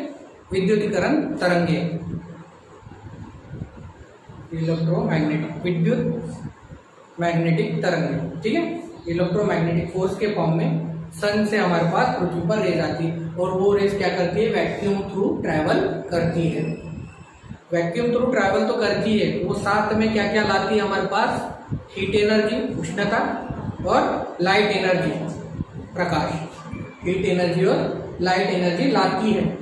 विद्युतीकरण तरंगे, इलेक्ट्रोमैग्नेटिक विद्युत मैग्नेटिक तरंगे। ठीक है, इलेक्ट्रोमैग्नेटिक फोर्स के फॉर्म में सन से हमारे पास पृथ्वी पर रेज आती है और वो रेज क्या करती है, वैक्यूम थ्रू ट्रैवल करती है। वैक्यूम थ्रू ट्रैवल तो करती है, वो साथ में क्या क्या लाती है हमारे पास, हीट एनर्जी उष्णता और लाइट एनर्जी प्रकाश, हीट एनर्जी और लाइट एनर्जी लाती है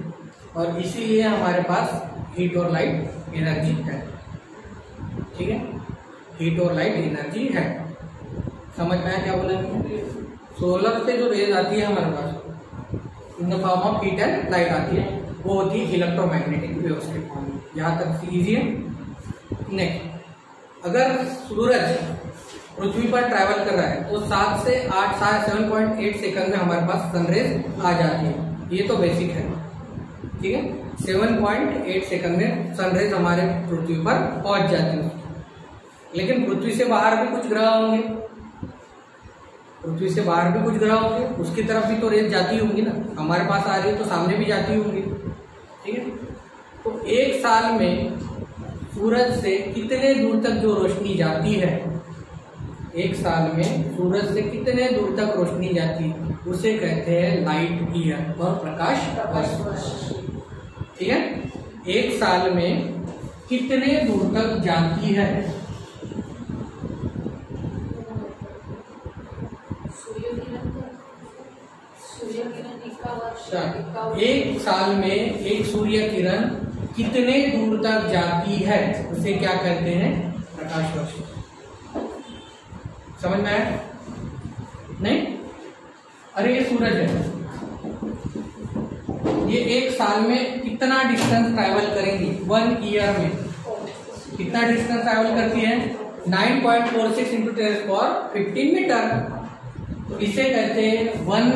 और इसीलिए हमारे पास हीट और लाइट एनर्जी है। ठीक है, हीट और लाइट एनर्जी है। समझ में आया क्या बोला? सोलर से जो रेज आती है हमारे पास in the form of heat and light आती है, वो होती है इलेक्ट्रोमैग्नेटिक वेव्स के फॉर्म में। यहाँ तक इजी है। नेक्स्ट, अगर सूरज पृथ्वी पर ट्रैवल कर रहा है तो 7 से 7.8 सेकंड में हमारे पास सनरेज आ जाती है। ये तो बेसिक है। ठीक है, 7.8 सेकंड में सनरेज हमारे पृथ्वी पर पहुंच जाती है। लेकिन पृथ्वी से बाहर भी कुछ ग्रह होंगे, पृथ्वी से बाहर भी कुछ ग्रह होंगे, उसकी तरफ भी तो रेज जाती होंगी ना। हमारे पास आ रही है तो सामने भी जाती होंगी। ठीक है, तो एक साल में सूरज से कितने दूर तक जो रोशनी जाती है, एक साल में सूरज से कितने दूर तक रोशनी जाती है, उसे कहते हैं लाइट ईयर और प्रकाश वर्ष। ठीक है, एक साल में कितने दूर तक जाती है, एक साल में एक सूर्य किरण कितने दूर तक जाती है, उसे क्या कहते हैं, प्रकाश वर्ष। समझ में आया? नहीं? अरे ये सूरज है, ये एक साल में कितना डिस्टेंस ट्रैवल करेंगी, 1 ईयर में कितना डिस्टेंस ट्रैवल करती है, 9.46 इंटू 10⁻15 मीटर। तो इसे कहते हैं 1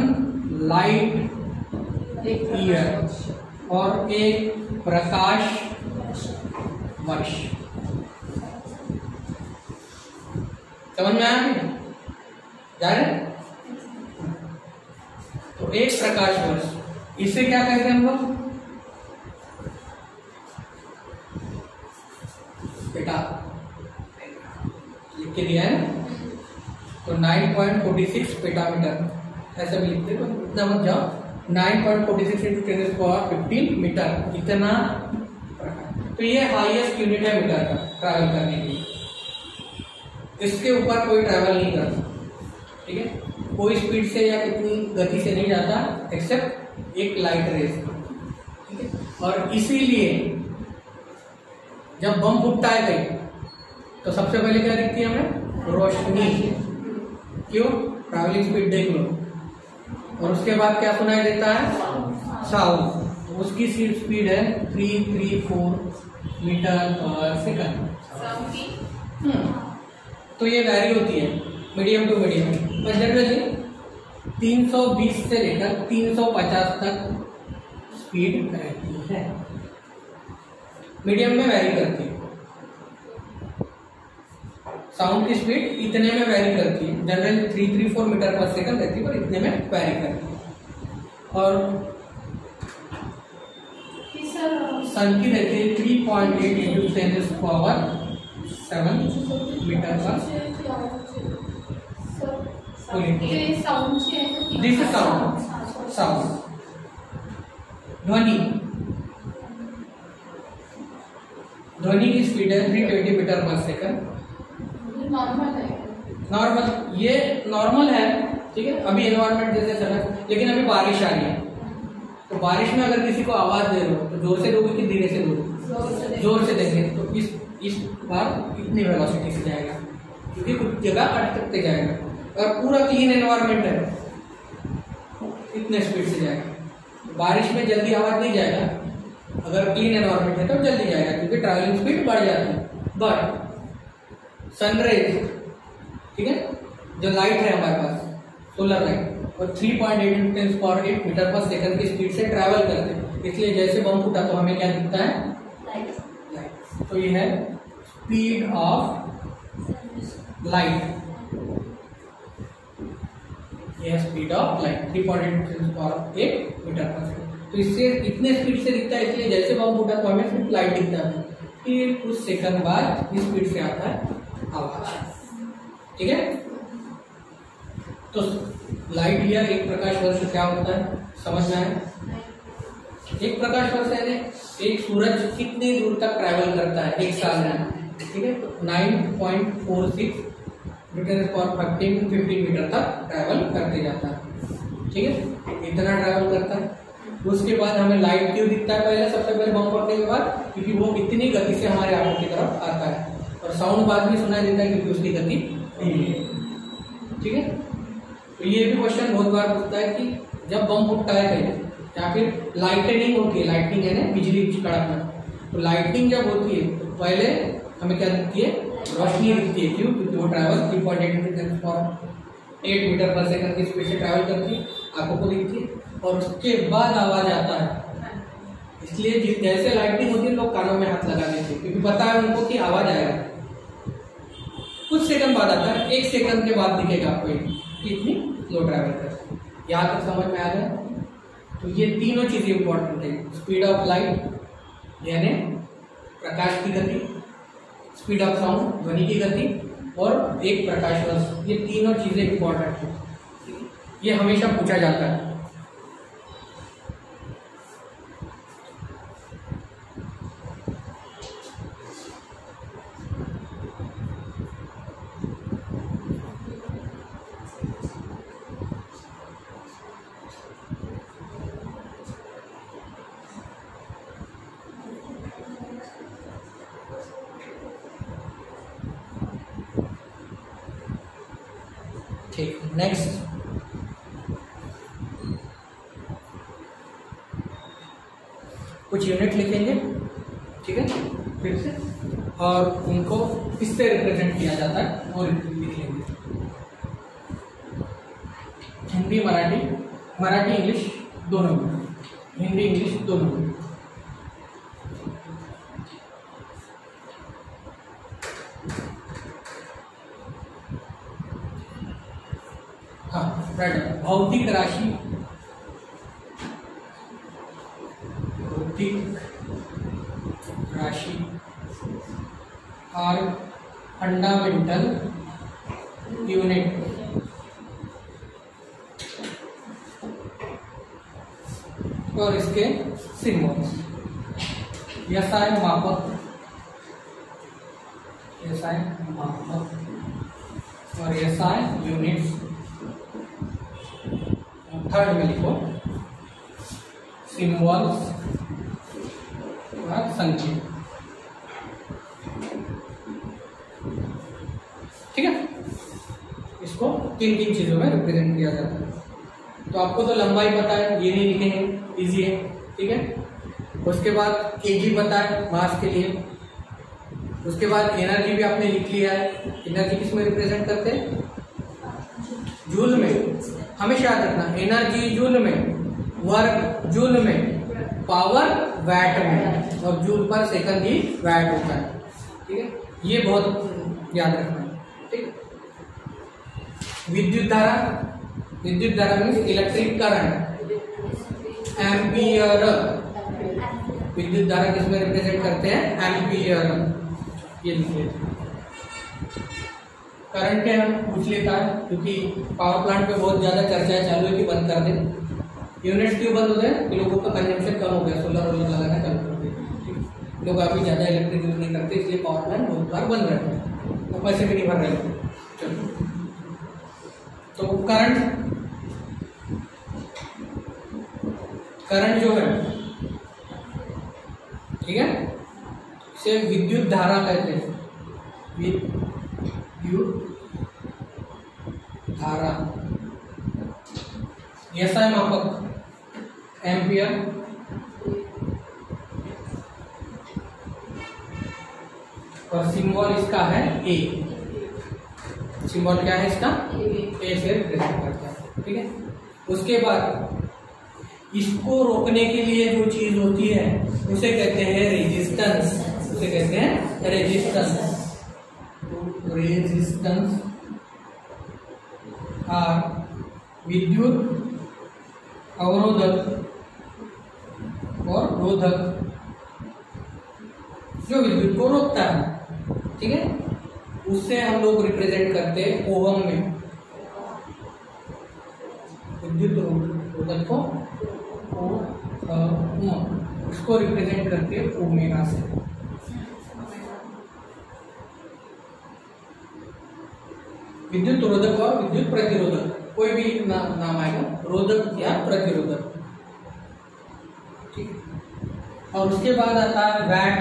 लाइट ईयर और एक प्रकाश वर्ष। समझ में आया? जा रहे? तो एक प्रकाश वर्ष, इसे क्या कहते हैं हम लोग, बेटा लिख के दिया है ना, तो 9.46 पेटामीटर ऐसा भी लिखते, तो इतना मत जाओ, 9.46 इंटू 10⁻15 मीटर, इतना। तो ये हाईएस्ट यूनिट है मीटर का ट्रैवल करने के लिए, इसके ऊपर कोई ट्रैवल नहीं करता। ठीक है, कोई स्पीड से या कितनी गति से नहीं जाता एक्सेप्ट एक लाइट रेज। ठीक है, और इसीलिए जब बम फूटता है कहीं तो सबसे पहले क्या दिखती है हमें, रोशनी। क्यों? ट्रैवलिंग स्पीड देख लो, और उसके बाद क्या सुनाई देता है, साउंड। उसकी स्पीड है 334 मीटर पर सेकंड। तो ये वैरी होती है मीडियम टू मीडियम, पर जनरली 320 से लेकर 350 तक स्पीड रहती है, मीडियम में वैरी करती है। साउंड की स्पीड इतने में वैरी करती है, जनरली 334 मीटर पर सेकंड रहती है, पर इतने में वैरी करती है। और सन की रहती है 3.8 इंटू 10⁻7 मीटर पर। This is sound. ध्वनि की स्पीड है 320 मीटर पर सेकंड। नॉर्मल, ये नॉर्मल है। ठीक है, अभी एनवायरमेंट जैसे चला, लेकिन अभी बारिश आ रही है, तो बारिश में अगर किसी को आवाज दे रहे हो तो जोर से दोगे कि धीरे से दोगे, जोर से देंगे तो इस बार इतनी वेलोसिटी से जाएगा, क्योंकि कुछ जगह अटकते जाएगा। और पूरा क्लीन एनवायरमेंट है, इतने स्पीड से जाएगा। बारिश में जल्दी आवाज नहीं जाएगा, अगर क्लीन एनवायरमेंट है तो जल्दी जाएगा, क्योंकि ट्रैवलिंग स्पीड बढ़ जाती है। बट सनरेज, ठीक है, जो लाइट है हमारे पास, सोलर लाइट, और 3.8 इंटू 10⁻8 मीटर पर सेकंड की स्पीड से ट्रैवल करते हैं। इसलिए जैसे बम फूटा तो हमें क्या दिखता है, लाइट। तो ये है स्पीड ऑफ लाइट। ये है स्पीड ऑफ लाइट 3.8 मीटर पर सेकंड। तो इससे इतने स्पीड से दिखता है, इसलिए जैसे बम फूटा तो हमें सिर्फ लाइट दिखता है, फिर कुछ सेकंड बाद इस स्पीड से आता है आवाज। ठीक है, तो लाइट ईयर एक प्रकाश वर्ष क्या होता है समझ में आया? एक प्रकाश वर्ष यानी एक सूरज कितनी दूर तक ट्रैवल करता है एक साल में? ठीक है, 9.46 मीटर पर 15 मीटर तक ट्रैवल करते जाता है। ठीक है, इतना ट्रैवल करता है। उसके बाद हमें लाइट क्यों दिखता है पहले, सबसे पहले बम फटने के बाद? क्योंकि वो इतनी गति से हमारे आंखों की तरफ आता है, और साउंड बाद भी सुनाई देता है क्योंकि उसकी गति धीमी है। ठीक है, तो ये भी क्वेश्चन बहुत बार पूछता है कि जब बम फूटता है कहीं या फिर लाइटनिंग होती है, लाइटनिंग है ना बिजली कड़कना, तो लाइटनिंग जब होती है तो पहले हमें क्या दिखती है? रोशनी दिखती है। क्यों? क्योंकि वो ट्रैवल 3.8 मीटर पर सेकंड की स्पीड से ट्रैवल करती है, आंखों को दिखती है, और उसके बाद आवाज आता है। इसलिए जैसे लाइटनिंग होती है लोग कानों में हाथ लगा देते हैं, क्योंकि पता है उनको कि आवाज आएगा। कुछ सेकंड बाद आता है, 1 सेकंड के बाद दिखेगा आपको कितनी स्लो ट्रैवल करती है। यहाँ तक समझ में आ गया? तो ये तीनों चीजें इंपॉर्टेंट है, स्पीड ऑफ लाइट यानी प्रकाश की गति, स्पीड ऑफ साउंड ध्वनि की गति, और एक प्रकाश वर्ष। ये तीनों चीजें इंपॉर्टेंट है, ये हमेशा पूछा जाता है। ठीक, नेक्स्ट कुछ यूनिट लिखेंगे। ठीक है, फिर से, और उनको किससे रिप्रेजेंट किया जाता है और लिख लेंगे। हिंदी मराठी इंग्लिश दोनों में, हिंदी इंग्लिश दोनों में। हाँ, राइट। भौतिक राशि, और फंडामेंटल यूनिट और इसके सिंबल्स। एसआई मापक और एसआई यूनिट्स। थर्ड में लिखो सिंबल्स और संख्या। ठीक है, इसको तीन चीजों में रिप्रेजेंट किया जाता है। तो आपको तो लंबाई पता है, ये नहीं लिखेंगे, इजी है। ठीक है, उसके बाद केजी पता है मास के लिए। उसके बाद एनर्जी भी आपने लिख लिया है। एनर्जी किस में रिप्रेजेंट करते हैं? जूल में। हमेशा याद रखना, एनर्जी जूल में, वर्क जूल में, पावर वैट में, और जूल पर सेकंड ही वैट होता है। ठीक है, ये बहुत याद रखना। ठीक, विद्युत धारा मीन्स इलेक्ट्रिक करंट, एम्पियर। विद्युत धारा किसमें रिप्रेजेंट करते हैं? एम्पियर। ये लिखिए। करंट है हम पूछ लेता है, क्योंकि पावर प्लांट पे बहुत ज्यादा चर्चा चालू है कि बंद कर दें। यूनिट्स क्यों बंद हो गए? लोगों का कंजम्पशन कम हो गया, सोलर वोलर लगाना कम कर दिया, लोग अभी ज्यादा इलेक्ट्रिक यूज नहीं करते, इसलिए पावर प्लांट बहुत बार बंद रहते हैं, तो पैसे भी नहीं भर रहे। चलो, तो करंट जो है, ठीक है, इसे विद्युत धारा कहते हैं। विद्युत धारा। एसआई मापक एम्पियर, और सिंबल इसका है ए। सिंबल क्या है इसका? ए से रिप्रेजेंट करता है। ठीक है, उसके बाद इसको रोकने के लिए जो चीज होती है उसे कहते हैं रेजिस्टेंस। उसे कहते हैं रेजिस्टेंस। रेजिस्टेंस और विद्युत अवरोधक और रोधक जो विद्युत को रोकता है, ठीक है, उससे हम लोग रिप्रेजेंट करते हैं ओहम में। विद्युत रोधक को उसको रिप्रेजेंट करते हैं ओमेगा से। विद्युत रोधक और विद्युत प्रतिरोधक, कोई भी नाम आएगा, रोधक या प्रतिरोधक, ठीक है। और उसके बाद आता है वैट,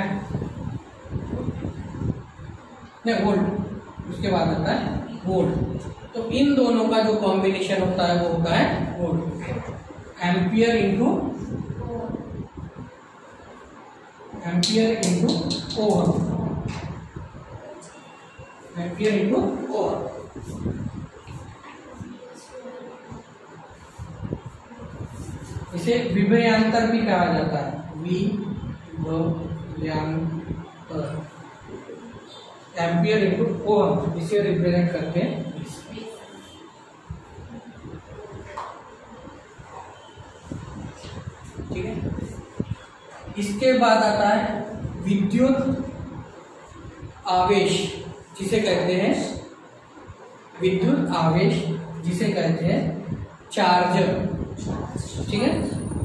नहीं वोल्ट, उसके बाद आता है वोल्ट। तो इन दोनों का जो कॉम्बिनेशन होता है वो होता है volt. Ampere into ohm, ampere into ohm. इसे विभवांतर भी कहा जाता है, विभवांतर, एम्पियर इंटू ओहम, इसे रिप्रेजेंट करते हैं। ठीक है। इसके बाद आता है विद्युत आवेश, जिसे कहते हैं विद्युत आवेश, जिसे कहते हैं चार्जर, ठीक है।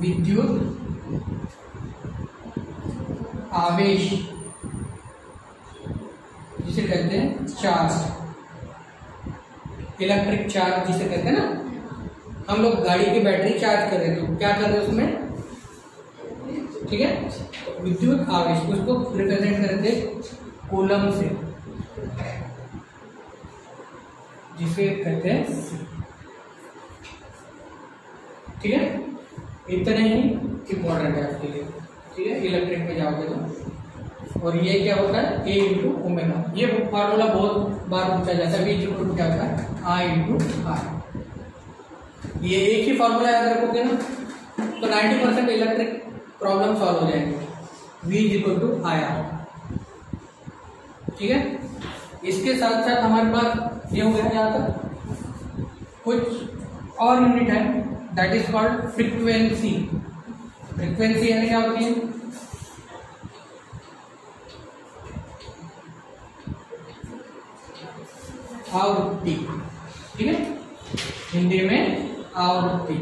विद्युत आवेश जिसे कहते हैं चार्ज, इलेक्ट्रिक चार्ज जिसे कहते हैं ना, हम लोग गाड़ी की बैटरी चार्ज कर रहे थे, तो क्या कर रहे हैं उसमें, ठीक है। विद्युत आवेश उसको रिप्रेजेंट करते कूलम से, जिसे कहते हैं, ठीक है। इतने ही इंपॉर्टेंट है आपके लिए, ठीक है, इलेक्ट्रिक में जाओगे तो। और ये क्या होता है, A इंटू ओमेगा, ये फार्मूला बहुत बार पूछा जाता है। V इक्वल टू क्या होता है, I इंटू R। ये एक ही फार्मूला याद रखोगे ना तो 90% इलेक्ट्रिक प्रॉब्लम सॉल्व हो जाएंगे। V इक्वल टू IR, ठीक है। इसके साथ साथ हमारे पास ये हो गया यहाँ तक। कुछ और यूनिट है, that is called frequency. Frequency यानी क्या होती है, आवृत्ति, ठीक है, हिंदी में आवृत्ति।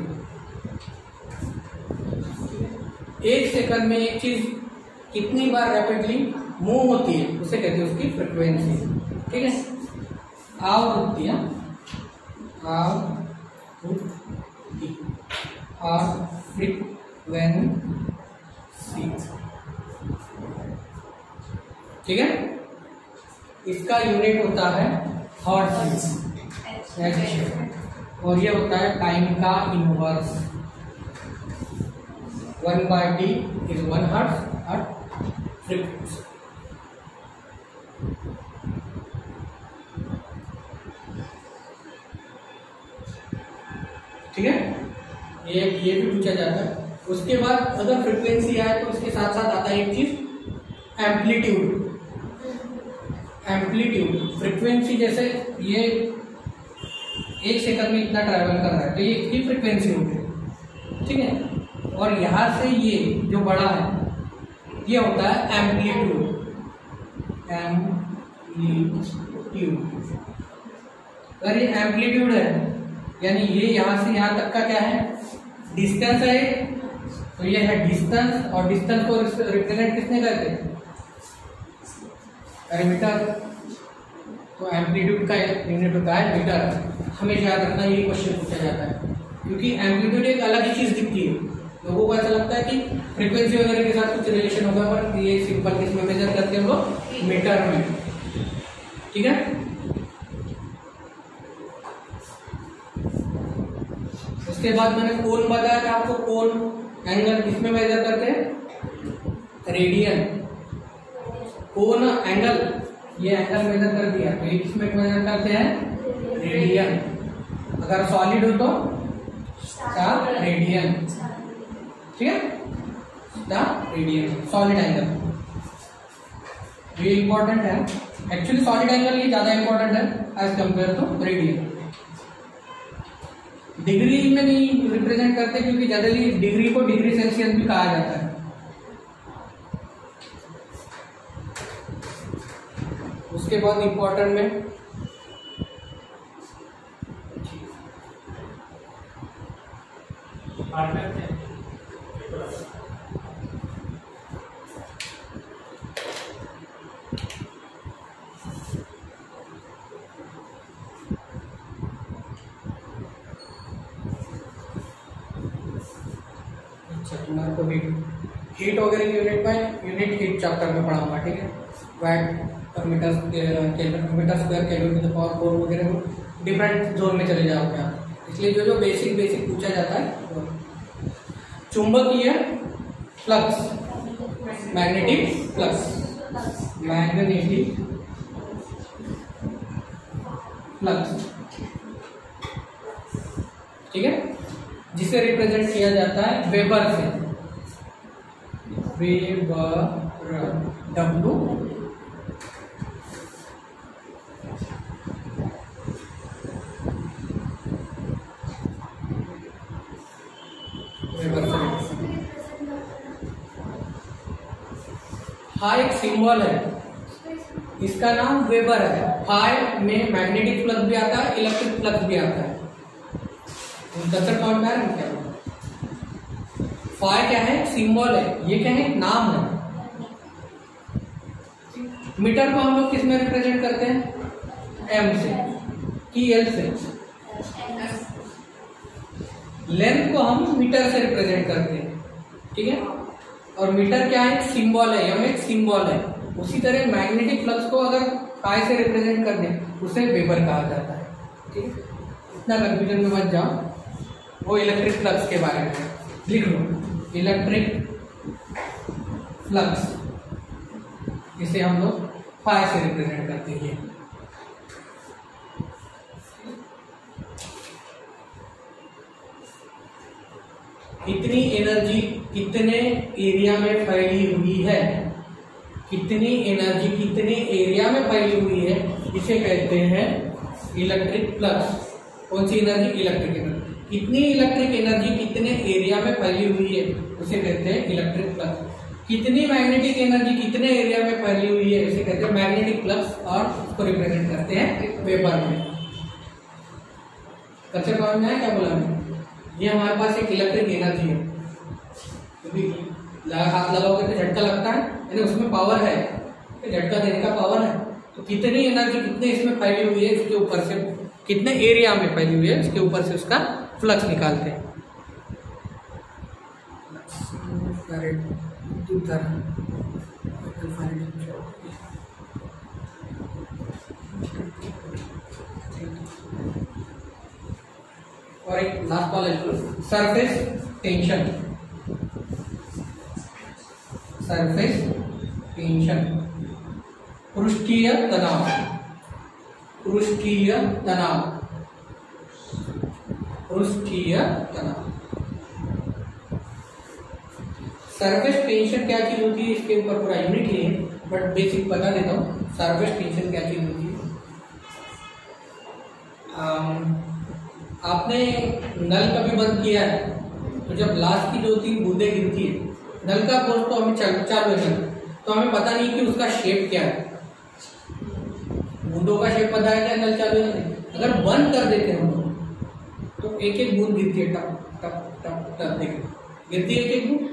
एक सेकंड में एक चीज कितनी बार रैपिडली मूव होती है उसे कहते हैं उसकी फ्रीक्वेंसी, ठीक है। आवृत्ति, आवृत्ति और फ्रीक्वेंसी, ठीक है। इसका यूनिट होता है हर्ट्ज, और ये होता है टाइम का इनवर्स। 1/t is 1 hertz और फ्रीक्वेंसी, ठीक है। ये भी पूछा जाता है। उसके बाद अगर फ्रीक्वेंसी आए तो उसके साथ साथ आता है एक चीज एम्पलीट्यूड। एम्पलीट्यूड फ्रीक्वेंसी, जैसे ये एक सेकंड में इतना ट्रैवल कर रहा है तो ये इसकी फ्रीक्वेंसी होगी, ठीक है। और यहां से ये जो बड़ा है ये होता है एम्पलीट्यूड। अगर ये एम्पलीट्यूड है यानी ये यहां से यहां तक का क्या है, डिस्टेंस है, तो ये है डिस्टेंस। और डिस्टेंस को रिप्रेजेंट किसने करते हैं, मीटर। तो एम्पलीट्यूड का यूनिट होता है मीटर। हमेशा याद रखना, ये क्वेश्चन पूछा जाता है क्योंकि एम्पलीट्यूड एक अलग ही चीज दिखती है। लोगों को ऐसा लगता है कि फ्रीक्वेंसी वगैरह के साथ कुछ रिलेशन होगा, पर ये सिंपल किसमें मेजर करते हैं हम लोग, मीटर में, ठीक है। उसके बाद मैंने कोण बताया था आपको, कोण एंगल किसमें मेजर करते हैं, रेडियन। कोण एंगल, ये एंगल मेजर कर दिया तो ये किसमें मेजर करते हैं, रेडियन। अगर सॉलिड हो तो रेडियन, ठीक है, रेडियन सॉलिड एंगल। ये इंपॉर्टेंट है एक्चुअली, सॉलिड एंगल ये ज्यादा इंपॉर्टेंट है as compared to radian. Degree में नहीं रिप्रेजेंट करते क्योंकि जनरली डिग्री को डिग्री सेल्सियस भी कहा जाता है। उसके बाद इंपॉर्टेंट में तुम्हारे को हीट वगैरह की यूनिट हीट चैप्टर में पढ़ा हुआ, ठीक है। वाट पर metre square calorie to the power 4 वगैरह को डिफरेंट जोन में चले जाओगे आप। इसलिए जो जो बेसिक पूछा जाता है। चुंबकीय flux, magnetic flux, magnetic flux, ठीक है, जिसे रिप्रेजेंट किया जाता है वेबर से। वेबर W वेबर से। हाँ, एक सिंबल है, इसका नाम वेबर है। फाई में मैग्नेटिक फ्लक्स भी आता है, इलेक्ट्रिक फ्लक्स भी आता है। कंसेप्ट समझ में आ रहा है क्या? फाई क्या है? सिंबल है। ये क्या है? नाम है। मीटर को हम लोग किस में रिप्रेजेंट करते हैं? एम से कि एल से। लेंथ को हम मीटर से रिप्रेजेंट करते हैं, ठीक है। और मीटर क्या है? सिंबल है, एम एक सिंबल है। उसी तरह मैग्नेटिक फ्लक्स को अगर फाई से रिप्रेजेंट कर दें उसे वेबर कहा जाता है, ठीक है। इतना कंफ्यूजन में मत जाओ। वो इलेक्ट्रिक फ्लक्स के बारे में लिख लो, इलेक्ट्रिक फ्लक्स, इसे हम लोग फाई से रिप्रेजेंट करते हैं। कितनी एनर्जी कितने एरिया में फैली हुई है, कितनी एनर्जी कितने एरिया में फैली हुई है, इसे कहते हैं इलेक्ट्रिक फ्लक्स। कौन सी एनर्जी? Electric energy. कितनी इलेक्ट्रिक एनर्जी कितने एरिया में फैली हुई है, उसे कहते हैं इलेक्ट्रिक फ्लक्स। कितनी मैग्नेटिक एनर्जी कितने एरिया में फैली हुई है, इसे कहते हैं मैग्नेटिक फ्लक्स, और उसको रिप्रेजेंट करते हैं वेबर में। कंसेप्ट समझ में आया क्या बोला मैंने? ये हमारे पास एक इलेक्ट्रिक एनर्जी है, हाथ लगाओगे तो झटका लगता है, यानी उसमें पावर है, झटका देने का पावर है। तो कितनी एनर्जी कितने इसमें फैली हुई है, इसके ऊपर से कितने एरिया में फैली हुई है, इसके ऊपर से उसका फ्लक्स निकालते हैं। और एक लास्ट वाला सरफेस टेंशन, सरफेस टेंशन, पृष्ठीय तनाव, पृष्ठीय तनाव, पृष्ठीय तनाव। सरफेस टेंशन क्या चीज होती है, इसके ऊपर पूरा यूनिट ही है, बट बेसिक बता देता हूँ। सरफेस टेंशन क्या चीज होती है? आपने नल कभी बंद किया है तो जब लास्ट की 2-3 बूंदें गिरती है, नल का फोर्स तो हमें चालू है, तो हमें पता नहीं कि उसका शेप क्या है। बूंदों का शेप पता है क्या नल चालू है? अगर बंद कर देते हैं तो एक एक बूंद गिरती है, टप टप टप टप गिरती है एक एक बूंद,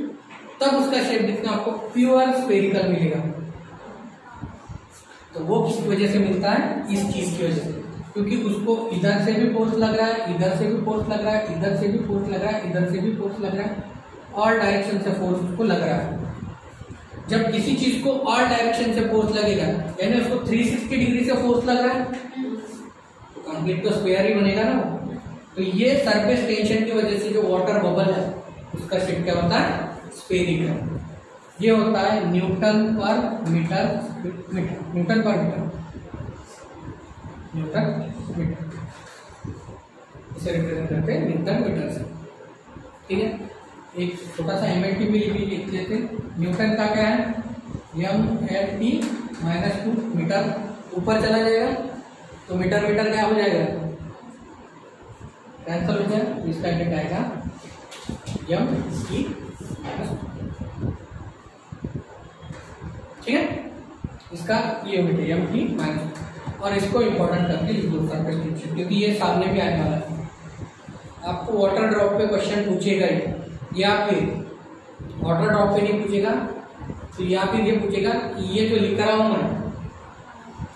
तब उसका शेप दिखना आपको प्योर स्फेरिकल मिलेगा। तो वो किस वजह से मिलता है? इस चीज की वजह से, क्योंकि उसको इधर से भी फोर्स लग रहा है, इधर से भी फोर्स लग रहा है, इधर से भी फोर्स लग रहा है, इधर से भी फोर्स लग रहा है, ऑल डायरेक्शन से फोर्स उसको लग रहा है। जब किसी चीज को ऑल डायरेक्शन से फोर्स लगेगा, यानी उसको 360 डिग्री से फोर्स लग रहा है, तो कंप्लीट तो स्क्वायर ही बनेगा ना। तो ये सरफेस टेंशन की वजह से जो वाटर बबल है उसका शेप क्या होता है? स्फेरिकल। ये होता है न्यूटन पर मीटर, न्यूटन पर मीटर, न्यूटन मीटर, इसे रिप्रेजेंट करते हैं न्यूटन मीटर से, ठीक है। एक छोटा सा MLT भी लिख लेते हैं। न्यूटन का क्या है? M/T -2 मीटर, ऊपर चला जाएगा तो मीटर मीटर क्या हो जाएगा? कैंसिल हो जाए, इसका यूनिट आएगा एम टी माइनस, ठीक है, इसका ये यूनिट है एम टी माइनस। और इसको इंपॉर्टेंट करके लिख दो सरफेस टेंशन, क्योंकि ये सामने भी आने वाला है। आपको वाटर ड्रॉप पे क्वेश्चन पूछेगा ही, या फिर वाटर ड्रॉप पे नहीं पूछेगा तो या फिर ये पूछेगा कि ये जो लिख रहा हूं मैं,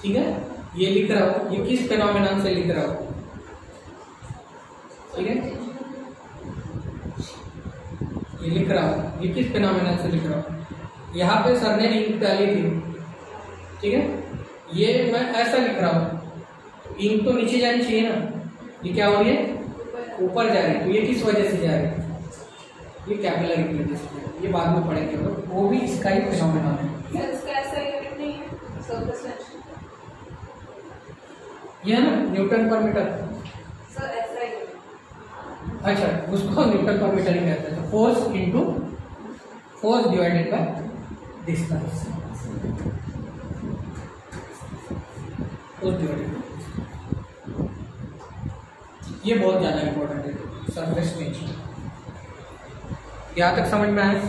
ठीक है, ये लिख रहा हूं, ये किस फेनोमेनन से लिख रहा हूं, ठीक है, ये लिख रहा हूं, ये किस फेनोमेनन से लिख रहा हूं। यहाँ पे सर ने इंक डाली थी, ठीक है, ये मैं ऐसा लिख रहा हूं, इंक तो नीचे जानी चाहिए ना, ये क्या हो रही है, ऊपर जा रही है, तो ये किस वजह से जा रही है, ये कैपिलरी की वजह से, ये बाद में पढ़ेंगे, वो भी इसका ही फेनोमेनन है। सर इसका ऐसा यूनिट नहीं है सरफेस टेंशन, ये ना न्यूटन पर मीटर, सर ऐसा यूनिट, अच्छा उसको न्यूटन पर मीटर ही कहते हैं। Force into force divided by distance, force divided, ये बहुत ज्यादा इंपॉर्टेंट है सरफेस टेंशन। यहाँ तक समझ में आए?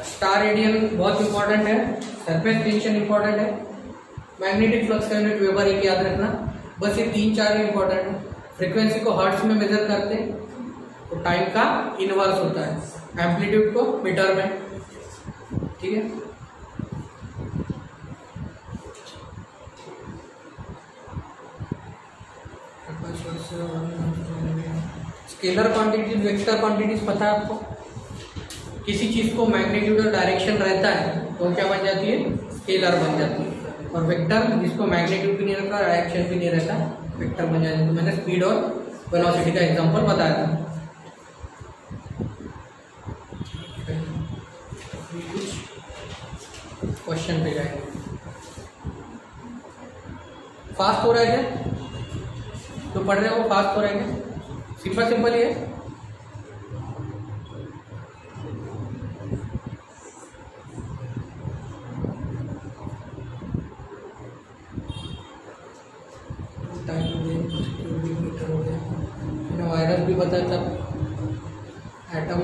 स्टार रेडियन बहुत इंपॉर्टेंट है, सरफेस टेंशन इंपॉर्टेंट है, मैग्नेटिक फ्लक्स का यूनिट वेबर एक याद रखना, बस ये 3-4 इंपॉर्टेंट है। फ्रीक्वेंसी को हर्ट्ज में मेजर करते हैं तो टाइम का इनवर्स होता है, एम्पलीट्यूड को मीटर में, ठीक है। स्केलर क्वांटिटीज, वेक्टर क्वांटिटीज पता है आपको, किसी चीज को मैग्नीट्यूड और डायरेक्शन रहता है तो क्या बन जाती है, स्केलर बन जाती है, और वेक्टर जिसको मैग्नीट्यूड भी नहीं रहता, डायरेक्शन भी नहीं रहता, वेक्टर बन जाती है। तो मैंने स्पीड और वेलोसिटी का एग्जांपल बताया था। क्वेश्चन पे जाएंगे, फास्ट हो रहा है क्या, तो पढ़ रहे हो वो फास्ट हो रहा है क्या, सिंपल सिंपल ही है। वायरस भी बताया था, एटम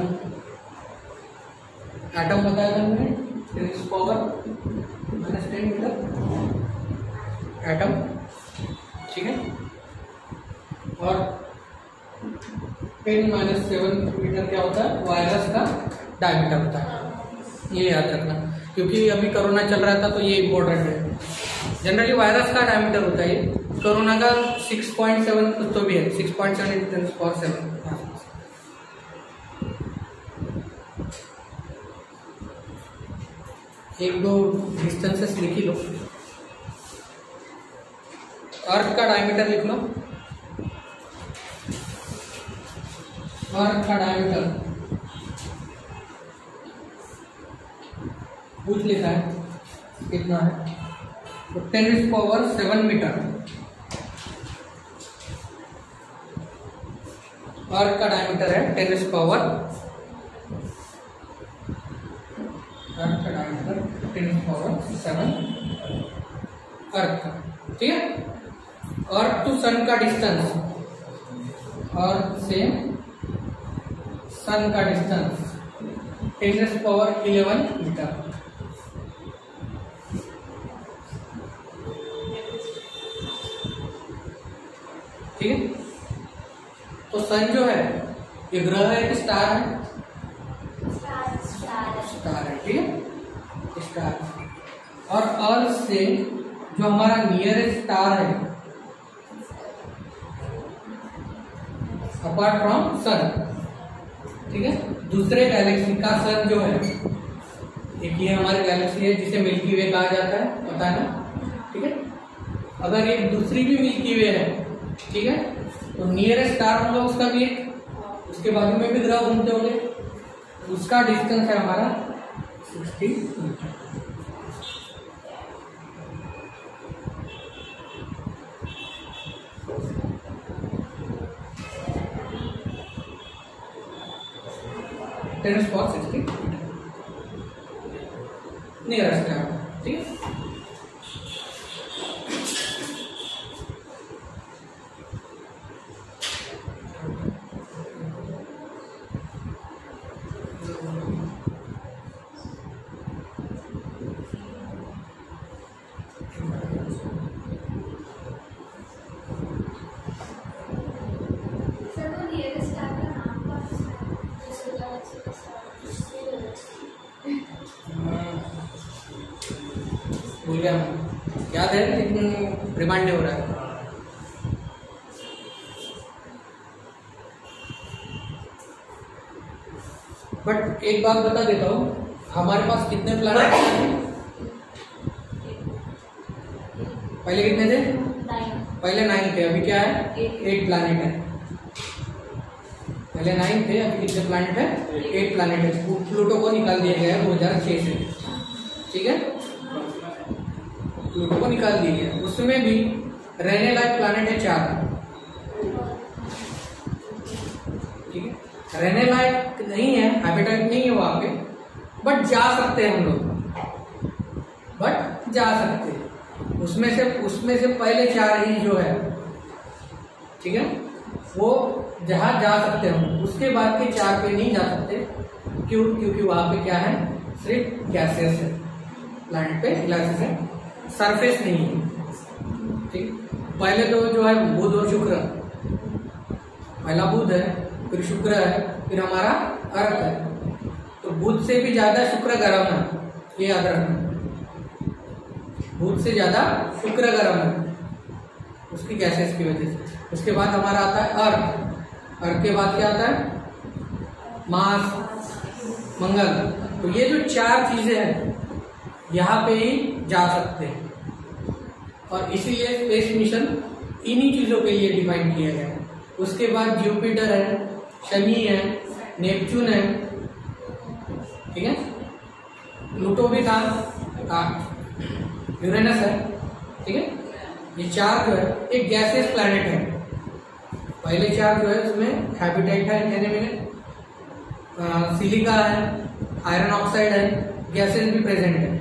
बताया था मैंने, पावर -10 मीटर एटम, ठीक है, और 10-7 मीटर क्या होता है, वायरस का डायमीटर होता है। ये याद रखना, क्योंकि अभी कोरोना चल रहा था तो ये इम्पोर्टेंट है। जनरली वायरस का डायमीटर होता है, कोरोना का 6.7 कुछ तो भी है, 6.7 × 10⁻⁷। एक दो डिस्टेंसेस लिख ही लो, अर्थ का डायमीटर लिख लो, अर्थ का डायमीटर पूछ लिखा है कितना है, तो 10⁻⁷ मीटर अर्थ का डायमीटर है, 10⁻⁷ अर्थ का डायमीटर 10⁻⁷ अर्थ का, ठीक है। अर्थ टू सन का डिस्टेंस, अर्थ से सन का डिस्टेंस 10⁻11 मीटर, ठीक है। तो सन जो है ये ग्रह है कि स्टार है, स्टार है, ठीक है, स्टार। और अर्थ से जो हमारा नियरेस्ट स्टार है अपार्ट फ्रॉम सन, ठीक है, दूसरे गैलेक्सी का सन जो है, एक ये हमारी गैलेक्सी है जिसे मिल्की वे कहा जाता है, पता है ना, ठीक है। अगर ये दूसरी भी मिल्की वे है, ठीक है, तो नियरेस्ट स्टार होगा उसका भी एक, उसके बाजू में भी ग्रह घूमते होंगे, उसका डिस्टेंस है हमारा 60 मीटर। नियरेस्ट स्टार, ठीक है। भूल गया मैं, याद है लेकिन रिमाइंड नहीं हो रहा है। बट एक बात बता देता हूँ, हमारे पास कितने प्लैनेट हैं? पहले कितने थे? 9 पहले 9 थे, अभी क्या है? 8 प्लैनेट है। पहले 9 थे, अभी कितने प्लैनेट है? 8 प्लैनेट है। प्लूटो को निकाल दिया गया है 2006 से, ठीक है, प्लूटो को निकाल दिया गया। उसमें भी रहने लायक प्लैनेट है 4, ठीक है, रहने लायक नहीं है, हैबिटेट नहीं है वहां पे, बट जा सकते हैं हम लोग, बट जा सकते हैं। उसमें से पहले 4 ही जो है, ठीक है, वो जहां जा सकते हैं, उसके बाद के 4 पे नहीं जा सकते। क्यों? क्योंकि वहां पे क्या है? सिर्फ गैसेस है, प्लैनेट पे गैसेस है, सरफेस नहीं है, ठीक। पहले तो जो है बुध और शुक्र, पहला बुध है, फिर शुक्र है, फिर हमारा अर्थ है। तो बुध से भी ज्यादा शुक्र गर्म है, ये याद रखना, बुध से ज्यादा शुक्र गर्म है उसकी गैसेस की वजह से। उसके बाद हमारा आता है अर्थ, अर्थ के बाद क्या आता है? मार्स, मंगल। तो ये जो 4 चीजें हैं यहाँ पे ही जा सकते हैं, और इसीलिए स्पेस मिशन इन्हीं चीजों के लिए डिफाइन किया गया है। उसके बाद जुपिटर है, शनि है, नेपच्यून है, ठीक है, प्लूटो भी था, यूरेनस है, ठीक है। ये 4 जो है एक गैसियस प्लैनेट है। पहले 4 जो है उसमें हैबिटेट है, कहने में सिलिका है, आयरन ऑक्साइड है, गैसेस भी प्रेजेंट है।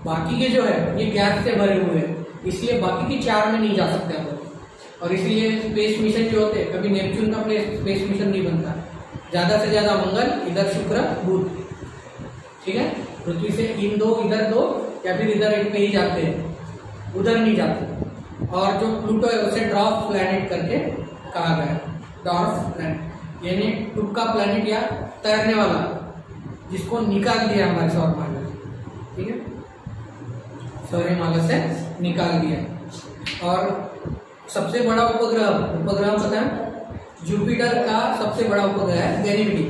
बाकी के जो है ये गैस से भरे हुए हैं, इसलिए बाकी के 4 में नहीं जा सकते हम लोग। और इसलिए स्पेस मिशन जो होते हैं, कभी नेपच्यून का स्पेस मिशन नहीं बनता, ज्यादा से ज्यादा मंगल, इधर शुक्र, बुध, ठीक है, पृथ्वी से इन 2 इधर 2 या फिर इधर एक पे ही जाते हैं, उधर नहीं जाते। और जो प्लूटो है उसे ड्वार्फ प्लैनेट करके कहा गया है, ड्वार्फ प्लैनेट यानी टुक्का प्लैनेट या तैरने वाला, जिसको निकाल दिया हमारे सौरमाला, ठीक है, सौरमाला से निकाल दिया। और सबसे बड़ा उपग्रह पता है? जुपिटर का सबसे बड़ा उपग्रह है गैनीमेडी,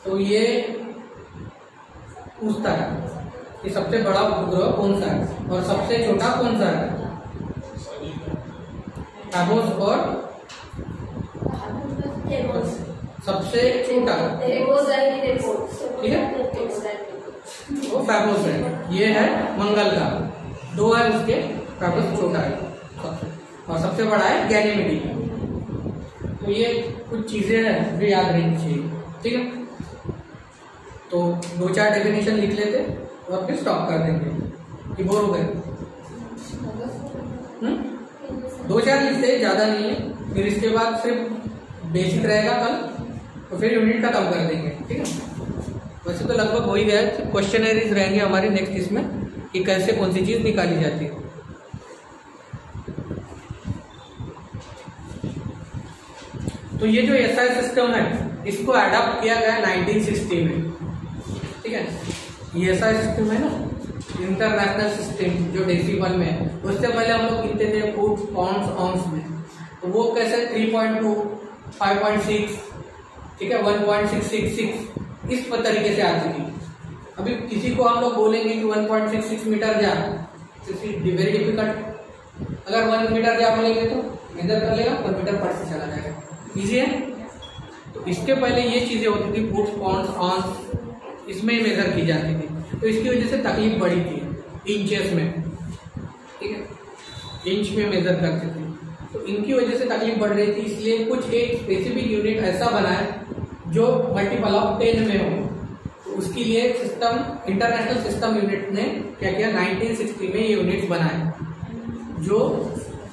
तो ये पूछता है कि सबसे बड़ा उपग्रह कौन सा है और सबसे छोटा कौन सा है? फेबोस और सबसे छोटा, ठीक है, वो फेबोस है, ये है मंगल का, 2 है उसके, फेबोस छोटा है सबसे, और सबसे बड़ा है गैनीमेडी। तो ये कुछ चीजें हैं जो याद रहनी चाहिए, ठीक है। तो 2-4 डेफिनेशन लिख लेते और फिर स्टॉप कर देंगे कि बोर हो गए। 2-4 लिखते, ज्यादा नहीं है, फिर इसके बाद सिर्फ बेसिक रहेगा कल, तो फिर यूनिट खत्म कर देंगे, ठीक है। वैसे तो लगभग हो ही गया, क्वेश्चनरीज रहेंगे हमारे नेक्स्ट इसमें कि कैसे कौन सी चीज निकाली जाती है। तो ये जो एसआई सिस्टम है इसको अडॉप्ट किया गया 1960 में, ठीक है। ये एसआई सिस्टम है ना, इंटरनेशनल सिस्टम जो डेसिमल में है, उससे पहले हम लोग गिनते थे फुट, पाउंड्स, आउंस में। तो वो कैसे 3.2, 5.6, ठीक है, 1.666 इस तरीके से आती थी। अभी किसी को हम लोग बोलेंगे कि 1.66 मीटर जा, वेरी डिफिकल्ट। अगर 1 मीटर जा बोलेंगे तो मेजर कर लेगा, 1 मीटर पर से चला जाएगा, इजी है। तो इसके पहले ये चीजें होती थी फुट, पाउंड्स, आउंस, इसमें ही मेजर की जाती थी। तो इसकी वजह से तकलीफ बढ़ी थी इंचेस में, ठीक है, इंच में मेजर करते थे, तो इनकी वजह से तकलीफ बढ़ रही थी। इसलिए कुछ एक स्पेसिफिक यूनिट ऐसा बना है जो मल्टीपल ऑफ 10 में हो। तो उसके लिए सिस्टम, इंटरनेशनल सिस्टम यूनिट ने क्या किया, 1960 में ये यूनिट्स बनाए जो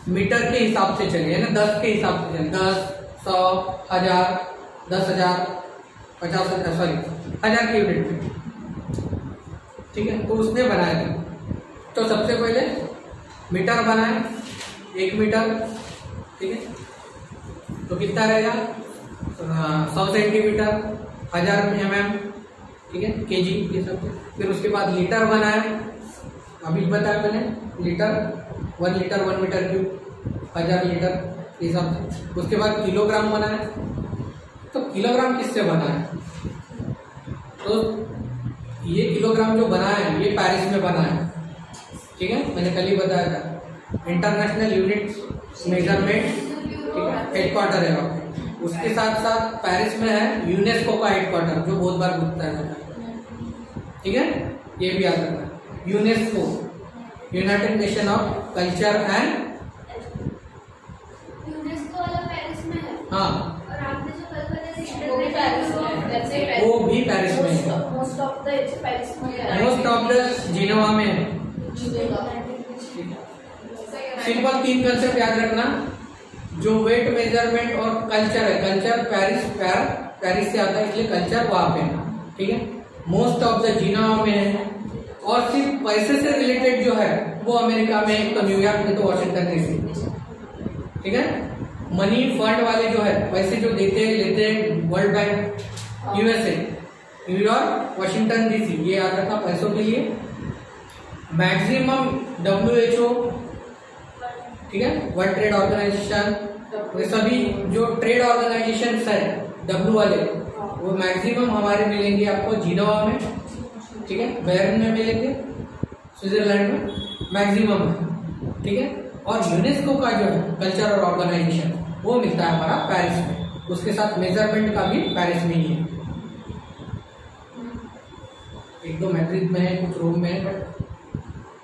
मीटर के हिसाब से चले, है ना, 10 के हिसाब से चले, 10, 100, 1000, 10,000, 50,000, सॉरी 1000 के यूनिट में, ठीक है। तो उसने बनाया था। तो सबसे पहले मीटर बनाए, 1 मीटर, ठीक है, तो कितना रहेगा 100 सेंटीमीटर, 1000 mm, ठीक है, kg ये सब। फिर उसके बाद लीटर बनाया, अभी बताया मैंने, litre 1 litre 1 metre cube, 1000 litre ये सब। उसके बाद किलोग्राम बनाया। तो किलोग्राम किससे बना है? तो ये किलोग्राम जो बना है ये पेरिस में बना है, ठीक है, मैंने कल ही बताया था। इंटरनेशनल यूनिट मेजरमेंट, ठीक है, हेडक्वार्टर है वहाँ पे। उसके साथ साथ पेरिस में है यूनेस्को का हेडक्वार्टर, जो बहुत बार पूछता है, ठीक है, ये भी याद रखना। UNESCO, United nation of culture and, UNESCO वाला पेरिस में है। हाँ, और आपने जो कल बताया वो भी पेरिस में है। That's it, वो भी पेरिस में है। Most of the पेरिस में है। मोस्ट ऑफ द जिनेवा में है। सिंपल 3 कंसेप्ट याद रखना, जो वेट मेजरमेंट और कल्चर है, कल्चर पेरिस से आता है, इसलिए कल्चर वहां पे है, ठीक है। मोस्ट ऑफ द जिनेवा में है। और सिर्फ पैसे से रिलेटेड जो है वो अमेरिका में, एक तो न्यूयॉर्क में, तो वॉशिंगटन डीसी, ठीक है। मनी फंड वाले जो है, पैसे जो देते लेते हैं, world bank, USA, New York, Washington DC, ये याद रखना पैसों के लिए। मैक्सिमम WHO, ठीक है, वर्ल्ड ट्रेड ऑर्गेनाइजेशन, ये सभी जो ट्रेड ऑर्गेनाइजेशन है W वाले, वो मैक्सिमम हमारे मिलेंगे आपको जिनेवा में, ठीक है, बेर्न में मिलेंगे, स्विट्जरलैंड में मैक्सिमम है, ठीक है। और यूनेस्को का जो है कल्चरल ऑर्गेनाइजेशन, वो मिलता है हमारा पेरिस में। उसके साथ मेजरमेंट का भी पेरिस में ही है। 1-2 मैड्रिड में है, कुछ रोम में है, बट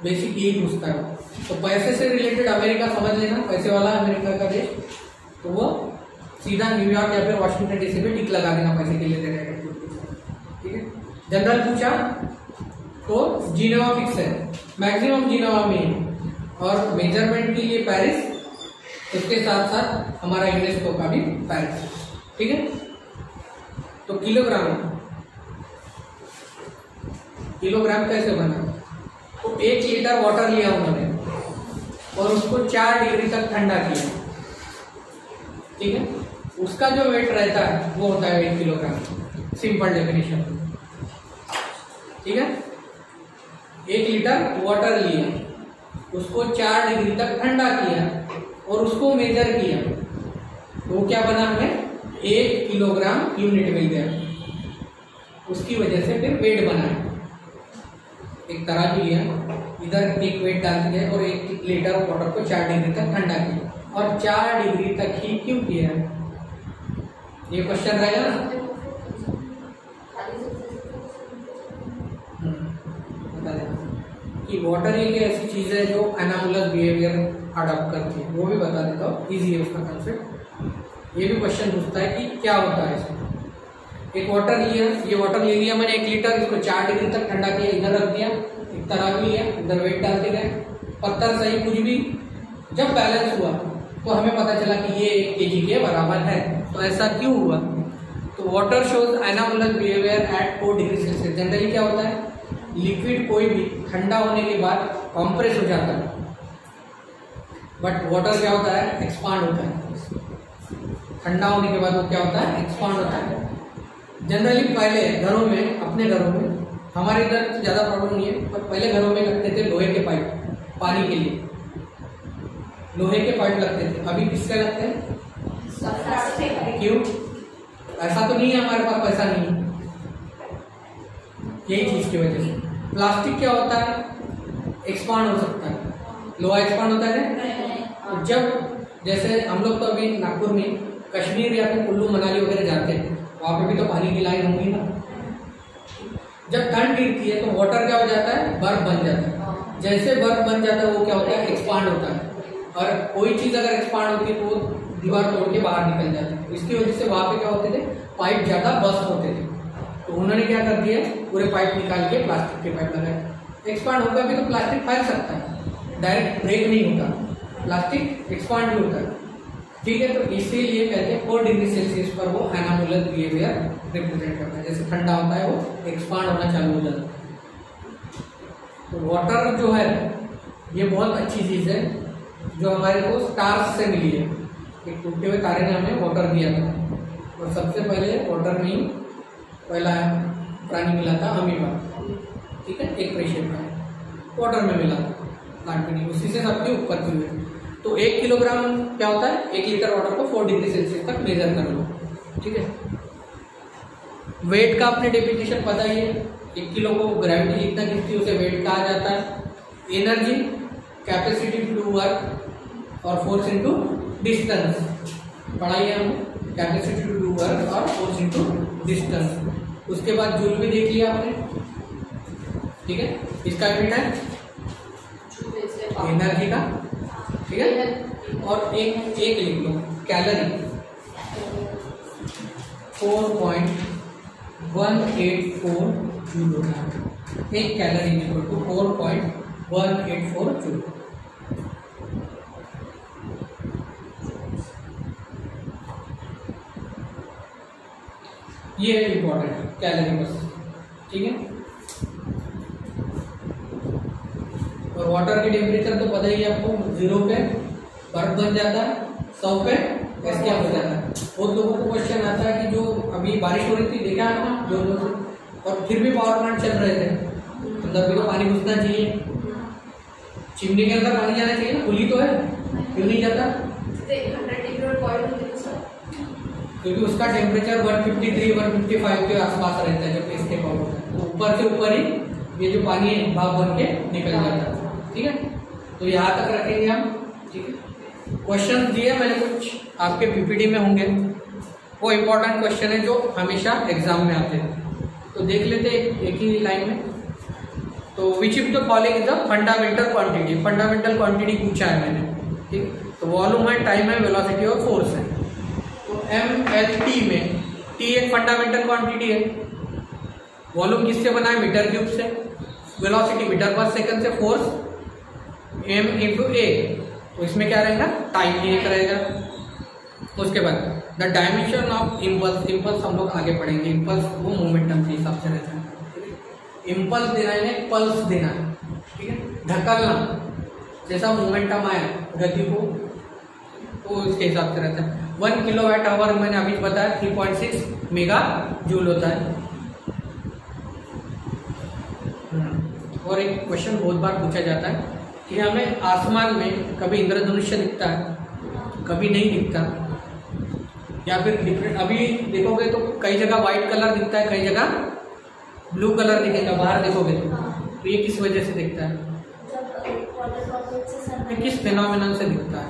बेसिक यही पूछता है। तो पैसे से रिलेटेड अमेरिका समझ लेना, पैसे वाला अमेरिका का देश, तो वो सीधा न्यूयॉर्क या फिर वॉशिंगटन डीसी पे टिक लगा देना पैसे के लिए दे रहे, ठीक है। जनरल पूछा तो जिनेवा फिक्स है, मैक्सिमम जिनेवा में है। और मेजरमेंट के लिए पेरिस, उसके साथ साथ हमारा यूनेस्को का भी पेरिस, ठीक है। तो किलोग्राम कैसे बना? तो 1 लीटर वाटर लिया उन्होंने और उसको 4 डिग्री तक ठंडा किया, ठीक है। उसका जो वेट रहता है वो होता है 1 किलोग्राम, सिंपल डेफिनेशन, ठीक है। 1 लीटर वाटर लिया, उसको 4 डिग्री तक ठंडा किया और उसको मेजर किया, तो वो क्या बना हमें? 1 किलोग्राम यूनिट मिल गया। उसकी वजह से फिर वेट बना है। एक तराजू लिया, इधर एक वेट डाल दिया और 1 लीटर वाटर को 4 डिग्री तक ठंडा किया। और 4 डिग्री तक ही क्यों किया है? ये क्वेश्चन रहेगा ना। बता देना कि वाटर एक ऐसी चीज है जो एनामुलस बिहेवियर अडॉप्ट करती है, वो भी बता देता हूँ, इजी है उसका कंसेप्ट। ये भी क्वेश्चन पूछता है कि क्या होता है इसमें। एक वाटर लिया, ये वाटर ले लिया मैंने 1 लीटर, इसको 4 डिग्री तक ठंडा किया, इधर रख दिया, एक तराजू लिया, इधर वेट डालते गए, पत्थर सही कुछ भी, जब बैलेंस हुआ तो हमें पता चला कि ये 1 kg के बराबर है। तो ऐसा क्यों हुआ? तो water shows anomalous behaviour at 4 degree Celsius. Generally क्या होता है, लिक्विड कोई भी ठंडा होने के बाद कंप्रेस हो जाता है, बट वाटर क्या होता है, एक्सपांड होता है। ठंडा होने के बाद वो क्या होता है, एक्सपांड होता है। जनरली पहले घरों में, अपने घरों में, हमारे इधर ज्यादा प्रॉब्लम नहीं है, पर पहले घरों में लगते थे लोहे के पाइप, पानी के लिए लोहे के पाइप लगते थे। अभी किसके लगते हैं? क्यों? ऐसा तो नहीं है हमारे पास पैसा नहीं है, यही चीज की वजह से। प्लास्टिक क्या होता है, एक्सपांड हो सकता है, लोहा एक्सपांड होता है। तो जब जैसे हम लोग तो अभी नागपुर में कश्मीर या फिर कुल्लू मनाली वगैरह जाते हैं, वहां पे भी तो पानी की लाइन होंगी ना। जब ठंड गिरती है तो वाटर क्या हो जाता है, बर्फ बन जाता है। जैसे बर्फ बन जाता है वो क्या होता है, एक्सपांड होता है। और कोई चीज अगर एक्सपांड होती है तो वो दीवार तोड़ के बाहर निकल जाती है। इसकी वजह से वहां पे क्या होते थे, पाइप ज्यादा बस्ट होते थे। तो उन्होंने क्या कर दिया, पूरे पाइप निकाल के प्लास्टिक के पाइप लगाए। एक्सपांड होगा भी तो प्लास्टिक फैल सकता है, डायरेक्ट ब्रेक नहीं होता, प्लास्टिक एक्सपांड भी होता है, ठीक है। तो इसीलिए कहते हैं 4 डिग्री सेल्सियस पर वो एनामुलस बिहेवियर रिप्रेजेंट करता है। जैसे ठंडा होता है वो एक्सपांड होना चालू हो जाता है। तो वाटर जो है ये बहुत अच्छी चीज है, जो हमारे को स्टार्स से मिली है। एक टूटे हुए तारे ने हमें वाटर दिया था, और सबसे पहले वाटर में ही पहला प्राणी मिला था अमीबा, ठीक है, एक प्रेशर का वाटर में मिला था प्लांट में नहीं, उसी से सबके ऊपर की हुए। तो 1 किलोग्राम क्या होता है, 1 लीटर वाटर को 4 डिग्री सेल्सियस तक मेजर कर लो, ठीक है। वेट का अपने डेफिनेशन पता ही है, 1 किलो को ग्रेविटी जितना खींचती है उसे वेट कहा जाता है। Energy capacity to do work और फोर्स इनटू डिस्टेंस पढ़ाई है हमने, कैपेसिटी टू डू वर्क और फोर्स इनटू डिस्टेंस। उसके बाद जूल भी देख लिया आपने, ठीक है। इसका यूनिट है एनर्जी का, ठीक है। और एक लिख लो कैलोरी, 4.184 जूल होता है। एक कैलोरी इक्वल टू 4.184 जूल। ये है इंपॉर्टेंट कैलोरी बस, ठीक है। और वाटर की टेम्परेचर तो पता ही है आपको, 0 पे बर्फ बन जाता है, 100 पे गैस क्या हो जाता है। बहुत लोगों को क्वेश्चन आता है कि जो अभी बारिश हो रही थी देखा है ना जोरों से, और फिर भी पावर प्लांट चल रहे थे, अंदर भी तो पानी घुसना चाहिए, चिमनी के अंदर पानी जाना चाहिए ना, खुली तो है, क्यों नहीं जाता? क्योंकि उसका टेम्परेचर 153-155 के आसपास रहता है जब इसके पावर, तो ऊपर से ऊपर ही ये जो पानी है भाप बन के निकल जाता है, ठीक है। तो यहाँ तक रखेंगे हम, ठीक है। क्वेश्चन दिए मैंने कुछ आपके पीपीटी में होंगे, वो इम्पोर्टेंट क्वेश्चन है जो हमेशा एग्जाम में आते हैं, तो देख लेते एक ही लाइन में। तो which of the following is the fundamental quantity, fundamental quantity पूछा है मैंने, ठीक। तो वॉल्यूम है, टाइम है, वेलोसिटी और फोर्स है। तो MLT में T एक फंडामेंटल क्वांटिटी है, वॉल्यूम किससे बना है, मीटर क्यूब से, वेलोसिटी मीटर पर सेकंड से, फोर्स m इंटू ए, तो इसमें क्या रहेगा, टाइम ही एक रहेगा। उसके बाद the dimension of impulse, impulse हम लोग आगे पढ़ेंगे, इम्पल्स वो मोमेंटम के हिसाब से रहता है। इम्पल्स देना है, पल्स देना है, ठीक है, धक्कलना, जैसा मोमेंटम आया गति को, तो इसके हिसाब से रहता है। 1 किलोवाट आवर मैंने अभी बताया 3.6 मेगा जूल होता है। और एक क्वेश्चन बहुत बार पूछा जाता है कि हमें आसमान में कभी इंद्रधनुष्य दिखता है, कभी नहीं दिखता, या फिर डिफरेंट, अभी देखोगे तो कई जगह व्हाइट कलर दिखता है, कई जगह ब्लू कलर दिखेगा, बाहर देखोगे तो ये किस वजह से दिखता है, किस फिनोमिनन से दिखता है,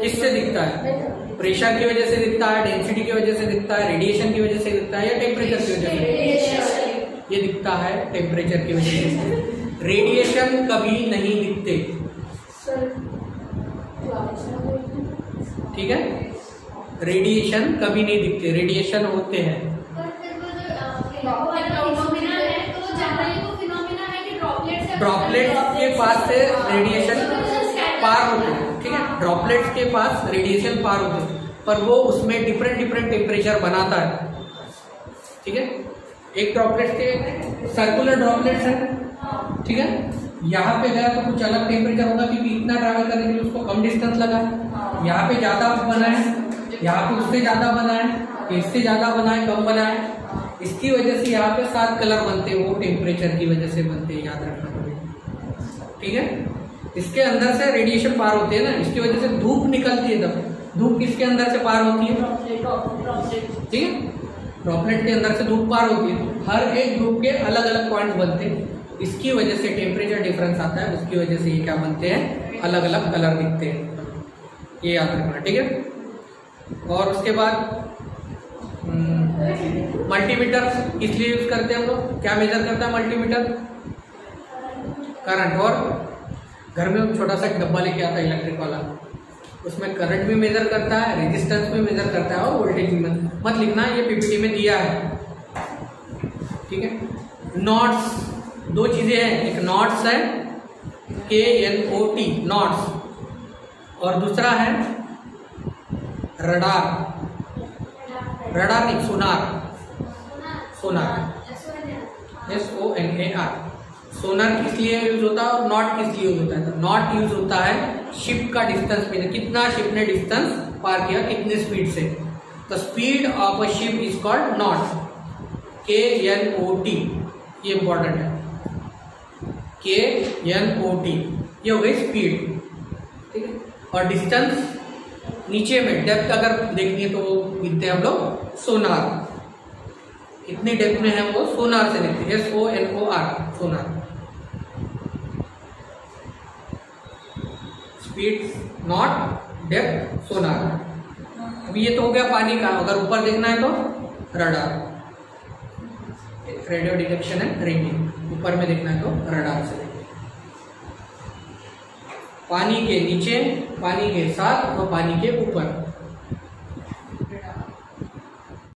किससे दिखता है, प्रेशर की वजह से दिखता है, डेंसिटी की वजह से दिखता है, रेडिएशन की वजह से दिखता है, या टेम्परेचर की वजह से? ये दिखता है टेम्परेचर की वजह से। रेडिएशन कभी नहीं दिखते, ठीक है, रेडिएशन कभी नहीं दिखते, रेडिएशन होते हैं। ड्रॉपलेट्स के पास से रेडिएशन पार होते हैं, ठीक है, ड्रॉपलेट्स के पास रेडिएशन पार होते हैं, पर वो उसमें डिफरेंट टेम्परेचर बनाता है, ठीक है। एक ड्रॉपलेट के सर्कुलर ड्रॉपलेट्स है, ठीक है, यहाँ पे गया तो कुछ अलग टेम्परेचर होगा क्योंकि इतना ट्रैवल करने के लिए उसको कम डिस्टेंस लगा, यहाँ पे ज्यादा बना है, यहाँ पे उससे ज्यादा बना है, इससे ज्यादा बना है, कम बना है, इसकी वजह से यहाँ पे 7 कलर बनते हैं, वो टेम्परेचर की वजह से बनते हैं, याद रखना पड़ेगा, ठीक है। इसके अंदर से रेडिएशन पार होती है ना, इसकी वजह से धूप निकलती है, तब धूप किसके अंदर से पार होती है, ठीक है, ड्रॉपलेट के अंदर से धूप पार होती है। हर एक धूप के अलग अलग पॉइंट बनते हैं, इसकी वजह से टेम्परेचर डिफरेंस आता है, उसकी वजह से ये क्या बनते हैं, अलग अलग कलर दिखते हैं, ये याद रखना, ठीक है। और उसके बाद मल्टीमीटर इसलिए यूज करते हैं हम लोग, क्या मेजर करता है मल्टीमीटर, करंट। और घर में छोटा सा डब्बा लेके आता है इलेक्ट्रिक वाला, उसमें करंट भी मेजर करता है, रेजिस्टेंस भी मेजर करता है, और वोल्टेज भी मत लिखना, ये पीपीटी में दिया है, ठीक है। नॉट्स, 2 चीजें हैं, एक नॉट्स है KNOT नॉट्स, और दूसरा है रडार, रडार नहीं सोनार, सोनार SONAR। सोनार किस लिए यूज होता है और नॉट किस लिए यूज होता है, तो नॉट यूज होता है शिप का डिस्टेंस, कितना शिप ने डिस्टेंस पार किया, कितने स्पीड से, the speed of a ship is called not, KNOT, ये इंपॉर्टेंट है, KNOT, ये हो गई स्पीड, ठीक है। और डिस्टेंस नीचे में डेप्थ अगर देखनी है तो लिखते हैं हम लोग सोनार, कितनी डेप्थ में है वो सोनार से लिखते हैं, SONOR, sonar. Speed not depth sonar. अभी ये तो हो गया पानी का, अगर ऊपर देखना है तो radar, radio detection and ranging, ऊपर में देखना है तो रडार से। पानी के नीचे, पानी के साथ और पानी के ऊपर,